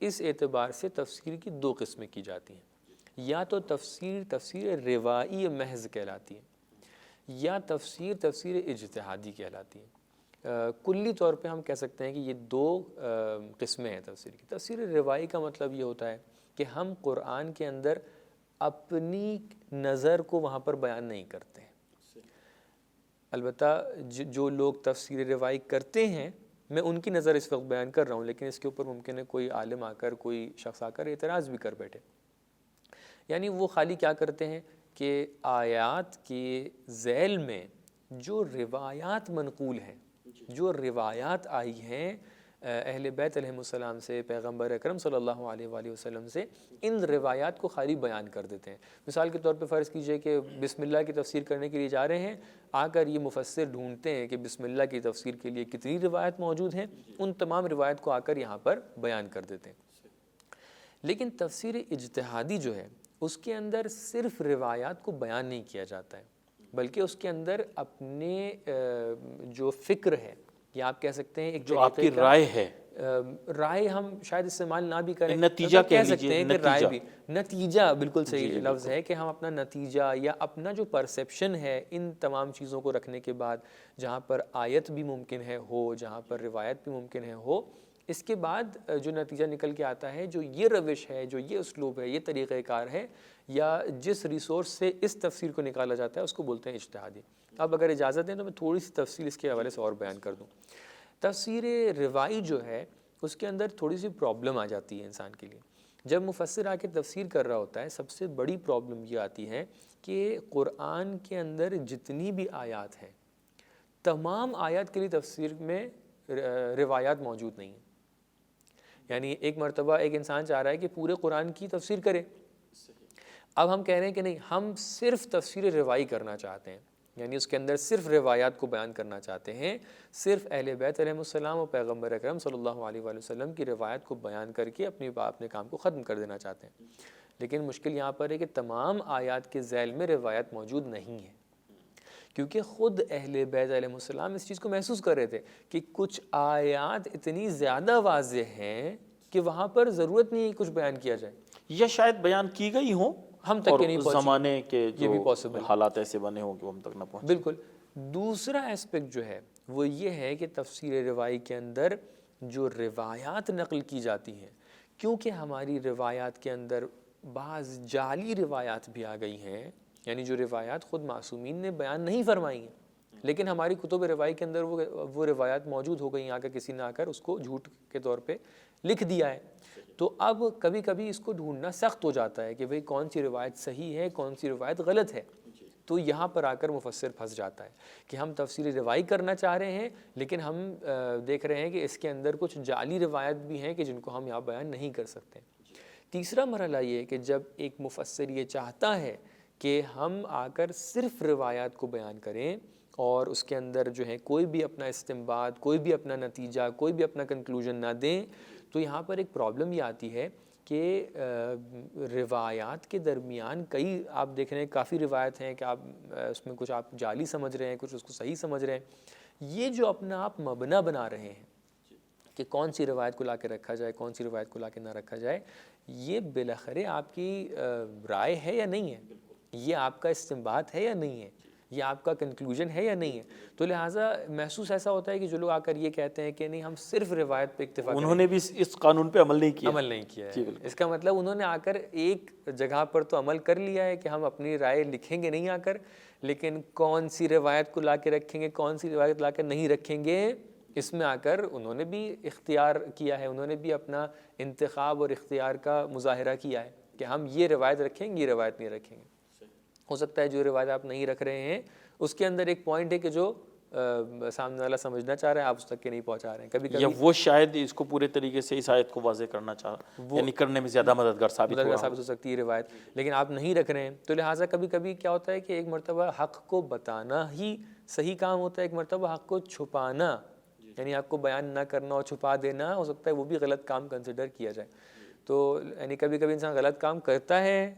اس اعتبار سے تفسیر کی دو قسمیں کی جاتی ہیں۔ یا تو تفسیر روائی محض کہلاتی ہے، یا تفسیر اجتہادی کہلاتی ہے۔ کلی طور پہ ہم کہہ سکتے ہیں کہ یہ دو قسمیں ہیں تفسیر کی۔ تفسیر روائی کا مطلب یہ ہوتا ہے کہ ہم قرآن کے اندر اپنی نظر کو وہاں پر بیان نہیں کرتے ہیں۔ البتہ جو لوگ تفسیر روائی کرتے ہیں، میں ان کی نظر اس وقت بیان کر رہا ہوں، لیکن اس کے اوپر ممکن ہے کوئی عالم آ کر، کوئی شخص آ کر اعتراض بھی کر بیٹھے۔ یعنی وہ خالی کیا کرتے ہیں کہ آیات کے ذیل میں جو روایات منقول ہیں، جو روایات آئی ہیں اہل بیت علیہم السلام سے، پیغمبر اکرم صلی اللہ علیہ وآلہ وسلم سے، ان روایات کو خالی بیان کر دیتے ہیں۔ مثال کے طور پہ فرض کیجئے کہ بسم اللہ کی تفسیر کرنے کے لیے جا رہے ہیں، آ کر یہ مفسر ڈھونڈتے ہیں کہ بسم اللہ کی تفسیر کے لیے کتنی روایت موجود ہیں، ان تمام روایت کو آ کر یہاں پر بیان کر دیتے ہیں۔ لیکن تفسیر اجتہادی جو ہے، اس کے اندر صرف روایات کو بیان نہیں کیا جاتا ہے، بلکہ اس کے اندر اپنے جو فکر ہے، یا آپ کہہ سکتے ہیں ایک جو آپ کی رائے ہے، رائے ہم شاید استعمال نہ بھی کریں، نتیجہ کہہ سکتے ہیں کہ رائے بھی، نتیجہ بالکل صحیح لفظ ہے کہ ہم اپنا نتیجہ یا اپنا جو پرسیپشن ہے ان تمام چیزوں کو رکھنے کے بعد، جہاں پر آیت بھی ممکن ہے ہو، جہاں پر روایت بھی ممکن ہے ہو، اس کے بعد جو نتیجہ نکل کے آتا ہے، جو یہ روش ہے، جو یہ اسلوب ہے، یہ طریقہ کار ہے، یا جس ریسورس سے اس تفسیر کو نکالا جاتا ہے، اس کو بولتے ہیں اجتہادی۔ اب اگر اجازت دیں تو میں تھوڑی سی تفصیل اس کے حوالے سے اور بیان کر دوں۔ تفسیر روائی جو ہے، اس کے اندر تھوڑی سی پرابلم آ جاتی ہے انسان کے لیے۔ جب مفسر آ کے تفسیر کر رہا ہوتا ہے، سب سے بڑی پرابلم یہ آتی ہے کہ قرآن کے اندر جتنی بھی آیات ہیں، تمام آیات کے لیے تفسیر میں روایات موجود نہیں ہیں۔ یعنی ایک مرتبہ ایک انسان چاہ رہا ہے کہ پورے قرآن کی تفسیر کرے، اب ہم کہہ رہے ہیں کہ نہیں، ہم صرف تفسیر روائی کرنا چاہتے ہیں، یعنی اس کے اندر صرف روایات کو بیان کرنا چاہتے ہیں، صرف اہل بیت علیہ السلام اور پیغمبر اکرم صلی اللہ علیہ وآلہ وسلم کی روایت کو بیان کر کے اپنے کام کو ختم کر دینا چاہتے ہیں۔ لیکن مشکل یہاں پر ہے کہ تمام آیات کے ذیل میں روایت موجود نہیں ہے، کیونکہ خود اہل بیت علیہ السلام اس چیز کو محسوس کر رہے تھے کہ کچھ آیات اتنی زیادہ واضح ہیں کہ وہاں پر ضرورت نہیں کچھ بیان کیا جائے، یا شاید بیان کی گئی ہوں ہم تک نہیں پہنچی، زمانے کے یہ بھی جو پاسبل، حالات ایسے بنے ہوں کہ ہم تک نہ پہنچے۔ بالکل۔ دوسرا اسپیکٹ جو ہے وہ یہ ہے کہ تفسیر روائی کے اندر جو روایات نقل کی جاتی ہیں، کیونکہ ہماری روایات کے اندر بعض جعلی روایات بھی آ گئی ہیں، یعنی جو روایات خود معصومین نے بیان نہیں فرمائی ہیں، لیکن ہماری کتب روائی کے اندر وہ روایات موجود ہو گئی، آ کر کسی نے آ کر اس کو جھوٹ کے طور پہ لکھ دیا ہے، تو اب کبھی کبھی اس کو ڈھونڈنا سخت ہو جاتا ہے کہ بھئی کون سی روایت صحیح ہے، کون سی روایت غلط ہے۔ تو یہاں پر آ کر مفسر پھنس جاتا ہے کہ ہم تفسیر روائی کرنا چاہ رہے ہیں، لیکن ہم دیکھ رہے ہیں کہ اس کے اندر کچھ جعلی روایت بھی ہیں کہ جن کو ہم یہاں بیان نہیں کر سکتے۔ تیسرا مرحلہ یہ ہے کہ جب ایک مفسر یہ چاہتا ہے کہ ہم آ کر صرف روایات کو بیان کریں اور اس کے اندر جو ہے کوئی بھی اپنا استنباط، کوئی بھی اپنا نتیجہ، کوئی بھی اپنا کنکلوژن نہ دیں، تو یہاں پر ایک پرابلم یہ آتی ہے کہ روایات کے درمیان کئی آپ دیکھ رہے ہیں کافی روایت ہیں کہ آپ اس میں کچھ آپ جعلی سمجھ رہے ہیں، کچھ اس کو صحیح سمجھ رہے ہیں، یہ جو اپنا آپ مبنا بنا رہے ہیں، کہ کون سی روایت کو لا کے رکھا جائے، کون سی روایت کو لا کے نہ رکھا جائے، یہ بالآخر آپ کی رائے ہے یا نہیں ہے، یہ آپ کا استنباط ہے یا نہیں ہے، یہ آپ کا کنکلوژن ہے یا نہیں ہے. تو لہٰذا محسوس ایسا ہوتا ہے کہ جو لوگ آ کر یہ کہتے ہیں کہ نہیں ہم صرف روایت پہ اکتفا کریں، انہوں نے بھی اس قانون پہ عمل نہیں کیا ہے. اس کا مطلب انہوں نے آ کر ایک جگہ پر تو عمل کر لیا ہے کہ ہم اپنی رائے لکھیں گے نہیں آ کر، لیکن کون سی روایت کو لا کے رکھیں گے، کون سی روایت لا کر نہیں رکھیں گے، اس میں آ کر انہوں نے بھی اختیار کیا ہے، انہوں نے بھی اپنا انتخاب اور اختیار کا مظاہرہ کیا ہے کہ ہم یہ روایت رکھیں گے، یہ روایت نہیں رکھیں گے. ہو سکتا ہے جو روایت آپ نہیں رکھ رہے ہیں اس کے اندر ایک پوائنٹ ہے کہ جو سامنے والا سمجھنا چاہ رہا ہے، آپ اس تک کے نہیں پہنچا رہے ہیں. کبھی یا وہ شاید اس کو پورے طریقے سے اس آیت کو واضح کرنا یعنی کرنے میں زیادہ مددگار ثابت ہو سکتی ہے روایت، لیکن آپ نہیں رکھ رہے ہیں. تو لہٰذا کبھی کبھی کیا ہوتا ہے کہ ایک مرتبہ حق کو بتانا ہی صحیح کام ہوتا ہے، ایک مرتبہ حق کو چھپانا یعنی آپ کو بیان نہ کرنا اور چھپا دینا ہو سکتا ہے وہ بھی غلط کام کنسیڈر کیا جائے. تو یعنی کبھی کبھی انسان غلط کام کرتا ہے،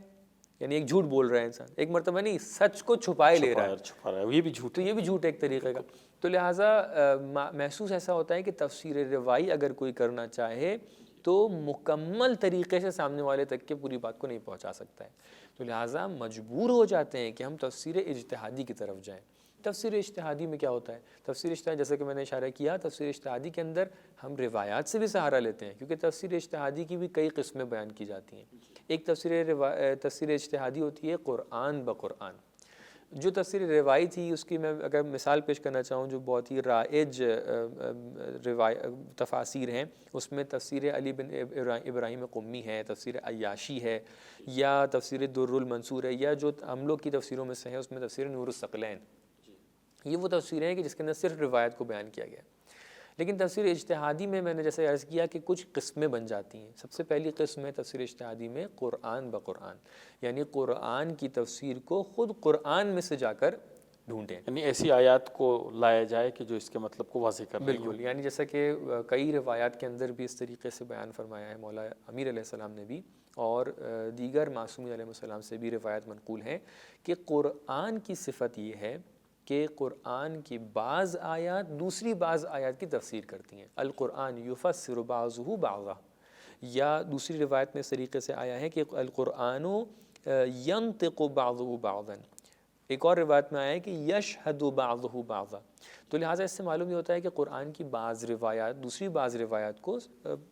یعنی ایک جھوٹ بول رہا ہے انسان، ایک مرتبہ نہیں سچ کو چھپائے لے رہا ہے، یہ بھی جھوٹ، تو یہ بھی جھوٹ ایک طریقے کا. تو لہٰذا محسوس ایسا ہوتا ہے کہ تفسیر روائی اگر کوئی کرنا چاہے تو مکمل طریقے سے سامنے والے تک کے پوری بات کو نہیں پہنچا سکتا ہے. تو لہٰذا مجبور ہو جاتے ہیں کہ ہم تفسیر اجتہادی کی طرف جائیں. تفسیر اجتہادی میں کیا ہوتا ہے؟ تفسیر اجتہادی جیسے کہ میں نے اشارہ کیا، تفسیر اجتہادی کے اندر ہم روایات سے بھی سہارا لیتے ہیں، کیونکہ تفسیر اجتہادی کی بھی کئی قسمیں بیان کی جاتی ہیں. ایک تفسیر اجتہادی ہوتی ہے قرآن بقرآن. جو تفسیر روائی تھی اس کی میں اگر مثال پیش کرنا چاہوں جو بہت ہی رائج تفاسیر ہیں، اس میں تفسیر علی بن ابراہیم قمی ہے، تفسیر عیاشی ہے، یا تفسیر در المنصور ہے، یا جو ہم لوگ کی تفسیروں میں سے ہے اس میں تفسیر نور الثقلین. یہ وہ تفسیریں ہیں کہ جس کے اندر صرف روایت کو بیان کیا گیا. لیکن تفسیر اجتہادی میں نے جیسے عرض کیا کہ کچھ قسمیں بن جاتی ہیں. سب سے پہلی قسم ہے تفسیر اجتہادی میں قرآن بقرآن، یعنی قرآن کی تفسیر کو خود قرآن میں سے جا کر ڈھونڈیں، یعنی ایسی آیات کو لایا جائے کہ جو اس کے مطلب کو واضح کر رہی ہوں. بالکل. یعنی جیسا کہ کئی روایات کے اندر بھی اس طریقے سے بیان فرمایا ہے مولا امیر علیہ السلام نے بھی، اور دیگر معصومین علیہ السلام سے بھی روایت منقول ہیں کہ قرآن کی صفت یہ ہے کہ قرآن کی بعض آیات دوسری بعض آیات کی تفسیر کرتی ہیں. القرآن یفسر بعضہ بعضا، یا دوسری روایت میں اس طریقے سے آیا ہے کہ القرآن ینطق بعضہ بعضا. ایک اور روایت میں آیا ہے کہ یشہد بعضہ بعضا. تو لہٰذا اس سے معلوم یہ ہوتا ہے کہ قرآن کی بعض روایات دوسری بعض روایات کو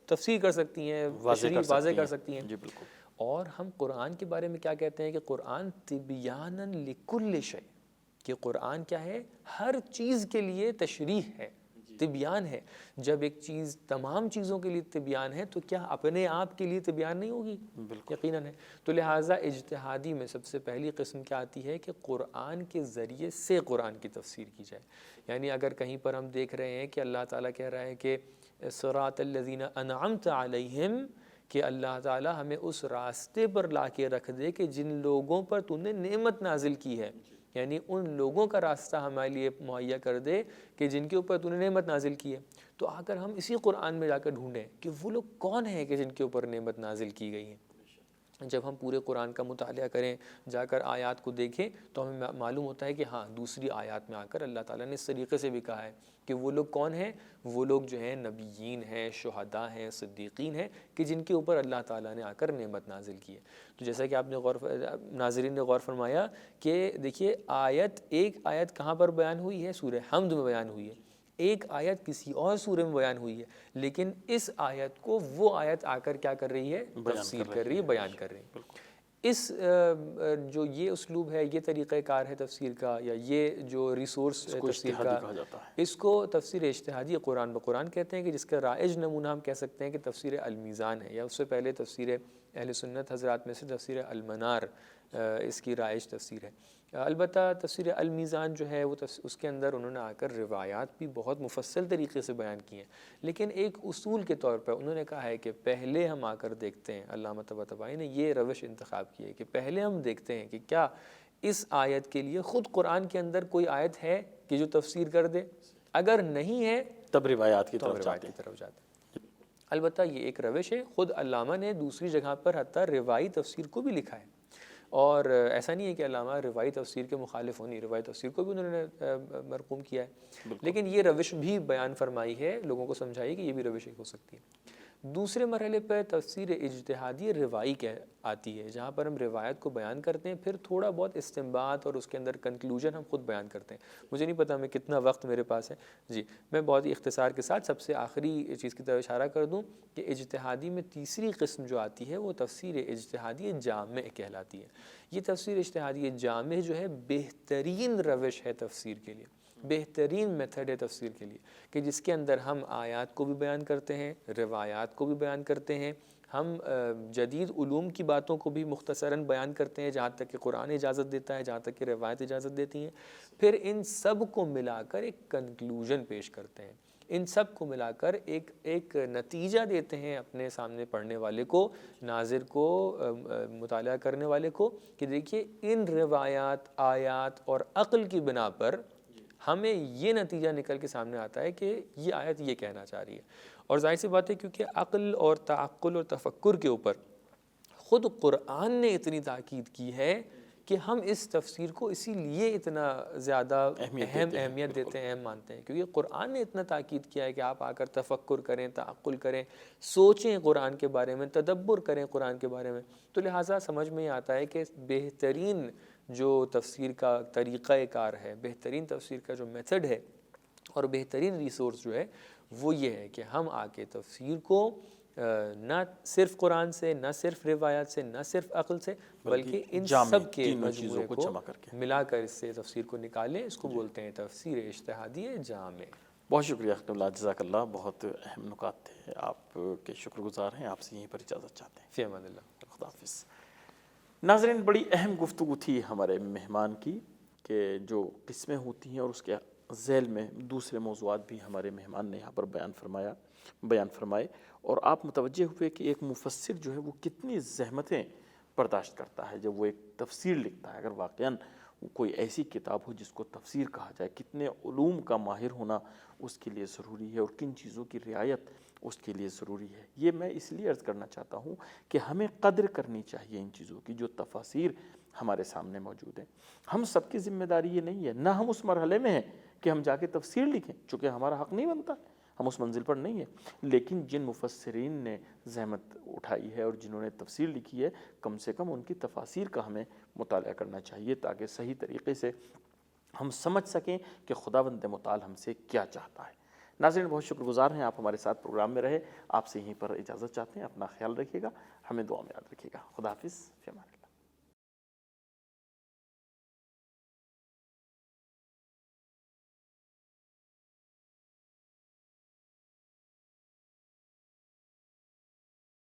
تفسیر کر سکتی ہیں، واضح کر سکتی ہیں. جی بالکل. اور ہم قرآن کے بارے میں کیا کہتے ہیں کہ قرآن تبیانا لکل شیء، کہ قرآن کیا ہے؟ ہر چیز کے لیے تشریح ہے، تبیان ہے. جب ایک چیز تمام چیزوں کے لیے تبیان ہے تو کیا اپنے آپ کے لیے تبیان نہیں ہوگی؟ یقیناً ہے. تو لہٰذا اجتہادی میں سب سے پہلی قسم کیا آتی ہے کہ قرآن کے ذریعے سے قرآن کی تفسیر کی جائے. یعنی اگر کہیں پر ہم دیکھ رہے ہیں کہ اللہ تعالیٰ کہہ رہا ہے کہ صراط الذین انعمت علیہم، کہ اللہ تعالیٰ ہمیں اس راستے پر لا کے رکھ دے کہ جن لوگوں پر تو نے نعمت نازل کی ہے، یعنی ان لوگوں کا راستہ ہمارے لیے مہیا کر دے کہ جن کے اوپر تو نے نعمت نازل کی ہے. تو آ کر ہم اسی قرآن میں جا کر ڈھونڈیں کہ وہ لوگ کون ہیں کہ جن کے اوپر نعمت نازل کی گئی ہے. جب ہم پورے قرآن کا مطالعہ کریں، جا کر آیات کو دیکھیں، تو ہمیں معلوم ہوتا ہے کہ ہاں دوسری آیات میں آ کر اللہ تعالیٰ نے اس طریقے سے بھی کہا ہے کہ وہ لوگ کون ہیں؟ وہ لوگ جو ہیں نبیین ہیں، شہداء ہیں، صدیقین ہیں، کہ جن کے اوپر اللہ تعالیٰ نے آ کر نعمت نازل کی ہے. تو جیسا کہ آپ نے ناظرین نے غور فرمایا کہ دیکھیے ایک آیت کہاں پر بیان ہوئی ہے؟ سورہ حمد میں بیان ہوئی ہے. ایک آیت کسی اور سورہ میں بیان ہوئی ہے، لیکن اس آیت کو وہ آیت آ کر کیا کر رہی ہے؟ تفسیر کر رہی ہے، بیان کر رہی ہے. اس جو یہ اسلوب ہے، یہ طریقہ کار ہے تفسیر کا، یا یہ جو ریسورس تفسیر کا، اس کو تفسیر اجتہادی قرآن بقرآن کہتے ہیں، کہ جس کا رائج نمونہ ہم کہہ سکتے ہیں کہ تفسیر المیزان ہے، یا اس سے پہلے تفسیر اہل سنت حضرات میں سے تفسیر المنار اس کی رائج تفسیر ہے. البتہ تفسیر المیزان جو ہے وہ اس کے اندر انہوں نے آ کر روایات بھی بہت مفصل طریقے سے بیان کی ہیں، لیکن ایک اصول کے طور پر انہوں نے کہا ہے کہ پہلے ہم آ کر دیکھتے ہیں، علامہ طباطبائی نے یہ روش انتخاب کی ہے کہ پہلے ہم دیکھتے ہیں کہ کیا اس آیت کے لیے خود قرآن کے اندر کوئی آیت ہے کہ جو تفسیر کر دے. اگر نہیں ہے تب روایات کی طرف جاتے ہیں. البتہ یہ ایک روش ہے، خود علامہ نے دوسری جگہ پر حتیٰ روائی تفسیر کو بھی لکھا ہے. اور ایسا نہیں ہے کہ علامہ روائی تفسیر کے مخالف ہونی، روائی تفسیر کو بھی انہوں نے مرقوم کیا ہے، لیکن یہ روش بھی بیان فرمائی ہے، لوگوں کو سمجھائی کہ یہ بھی روش ایک ہو سکتی ہے۔ دوسرے مرحلے پر تفسیر اجتہادی روائی آتی ہے، جہاں پر ہم روایت کو بیان کرتے ہیں، پھر تھوڑا بہت استنباط اور اس کے اندر کنکلوژن ہم خود بیان کرتے ہیں۔ مجھے نہیں پتہ میں کتنا وقت میرے پاس ہے، جی میں بہت ہی اختصار کے ساتھ سب سے آخری چیز کی طرف اشارہ کر دوں کہ اجتہادی میں تیسری قسم جو آتی ہے وہ تفسیر اجتہادی جامع کہلاتی ہے۔ یہ تفسیر اجتہادی جامع جو ہے بہترین روش ہے تفسیر کے لیے، بہترین میتھڈ ہے تفسیر کے لیے، کہ جس کے اندر ہم آیات کو بھی بیان کرتے ہیں، روایات کو بھی بیان کرتے ہیں، ہم جدید علوم کی باتوں کو بھی مختصراً بیان کرتے ہیں جہاں تک کہ قرآن اجازت دیتا ہے، جہاں تک کہ روایت اجازت دیتی ہیں، پھر ان سب کو ملا کر ایک کنکلوژن پیش کرتے ہیں، ان سب کو ملا کر ایک نتیجہ دیتے ہیں اپنے سامنے پڑھنے والے کو، ناظر کو، مطالعہ کرنے والے کو، کہ دیکھیے ان روایات، آیات اور عقل کی بنا پر ہمیں یہ نتیجہ نکل کے سامنے آتا ہے کہ یہ آیت یہ کہنا چاہ رہی ہے۔ اور ظاہر سی بات ہے کیونکہ عقل اور تعقل اور تفکر کے اوپر خود قرآن نے اتنی تاکید کی ہے کہ ہم اس تفسیر کو اسی لیے اتنا زیادہ اہمیت دیتے ہیں، اہم مانتے ہیں، کیونکہ قرآن نے اتنا تاکید کیا ہے کہ آپ آ کر تفکر کریں، تعقل کریں، سوچیں قرآن کے بارے میں، تدبر کریں قرآن کے بارے میں۔ تو لہٰذا سمجھ میں آتا ہے کہ بہترین جو تفسیر کا طریقہ کار ہے، بہترین تفسیر کا جو میتھڈ ہے اور بہترین ریسورس جو ہے وہ یہ ہے کہ ہم آ کے تفسیر کو نہ صرف قرآن سے، نہ صرف روایات سے، نہ صرف عقل سے، بلکہ ان سب کے مجموعے کو ملا کر اس سے تفسیر کو نکالیں، اس کو بولتے ہیں تفسیر اجتہادی جامع۔ بہت شکریہ اختر اللہ، جزاک اللہ، بہت اہم نکات تھے، آپ کے شکر گزار ہیں، آپ سے یہیں پر اجازت چاہتے ہیں۔ فی امان اللہ، خدا حافظ۔ ناظرین، بڑی اہم گفتگو تھی ہمارے مہمان کی کہ جو قسمیں ہوتی ہیں اور اس کے ذیل میں دوسرے موضوعات بھی ہمارے مہمان نے یہاں پر بیان فرمائے، اور آپ متوجہ ہوئے کہ ایک مفسر جو ہے وہ کتنی زحمتیں برداشت کرتا ہے جب وہ ایک تفسیر لکھتا ہے۔ اگر واقعاً کوئی ایسی کتاب ہو جس کو تفسیر کہا جائے، کتنے علوم کا ماہر ہونا اس کے لیے ضروری ہے اور کن چیزوں کی رعایت اس کے لیے ضروری ہے۔ یہ میں اس لیے عرض کرنا چاہتا ہوں کہ ہمیں قدر کرنی چاہیے ان چیزوں کی جو تفاسیر ہمارے سامنے موجود ہیں۔ ہم سب کی ذمہ داری یہ نہیں ہے، نہ ہم اس مرحلے میں ہیں کہ ہم جا کے تفسیر لکھیں، چونکہ ہمارا حق نہیں بنتا، ہم اس منزل پر نہیں ہیں، لیکن جن مفسرین نے زحمت اٹھائی ہے اور جنہوں نے تفسیر لکھی ہے، کم سے کم ان کی تفاسیر کا ہمیں مطالعہ کرنا چاہیے تاکہ صحیح طریقے سے ہم سمجھ سکیں کہ خداوند متعال ہم سے کیا چاہتا ہے۔ ناظرین، بہت شکر گزار ہیں، آپ ہمارے ساتھ پروگرام میں رہے، آپ سے یہیں پر اجازت چاہتے ہیں، اپنا خیال رکھیے گا، ہمیں دعا میں یاد رکھیے گا۔ خدا حافظ، فی امان اللہ۔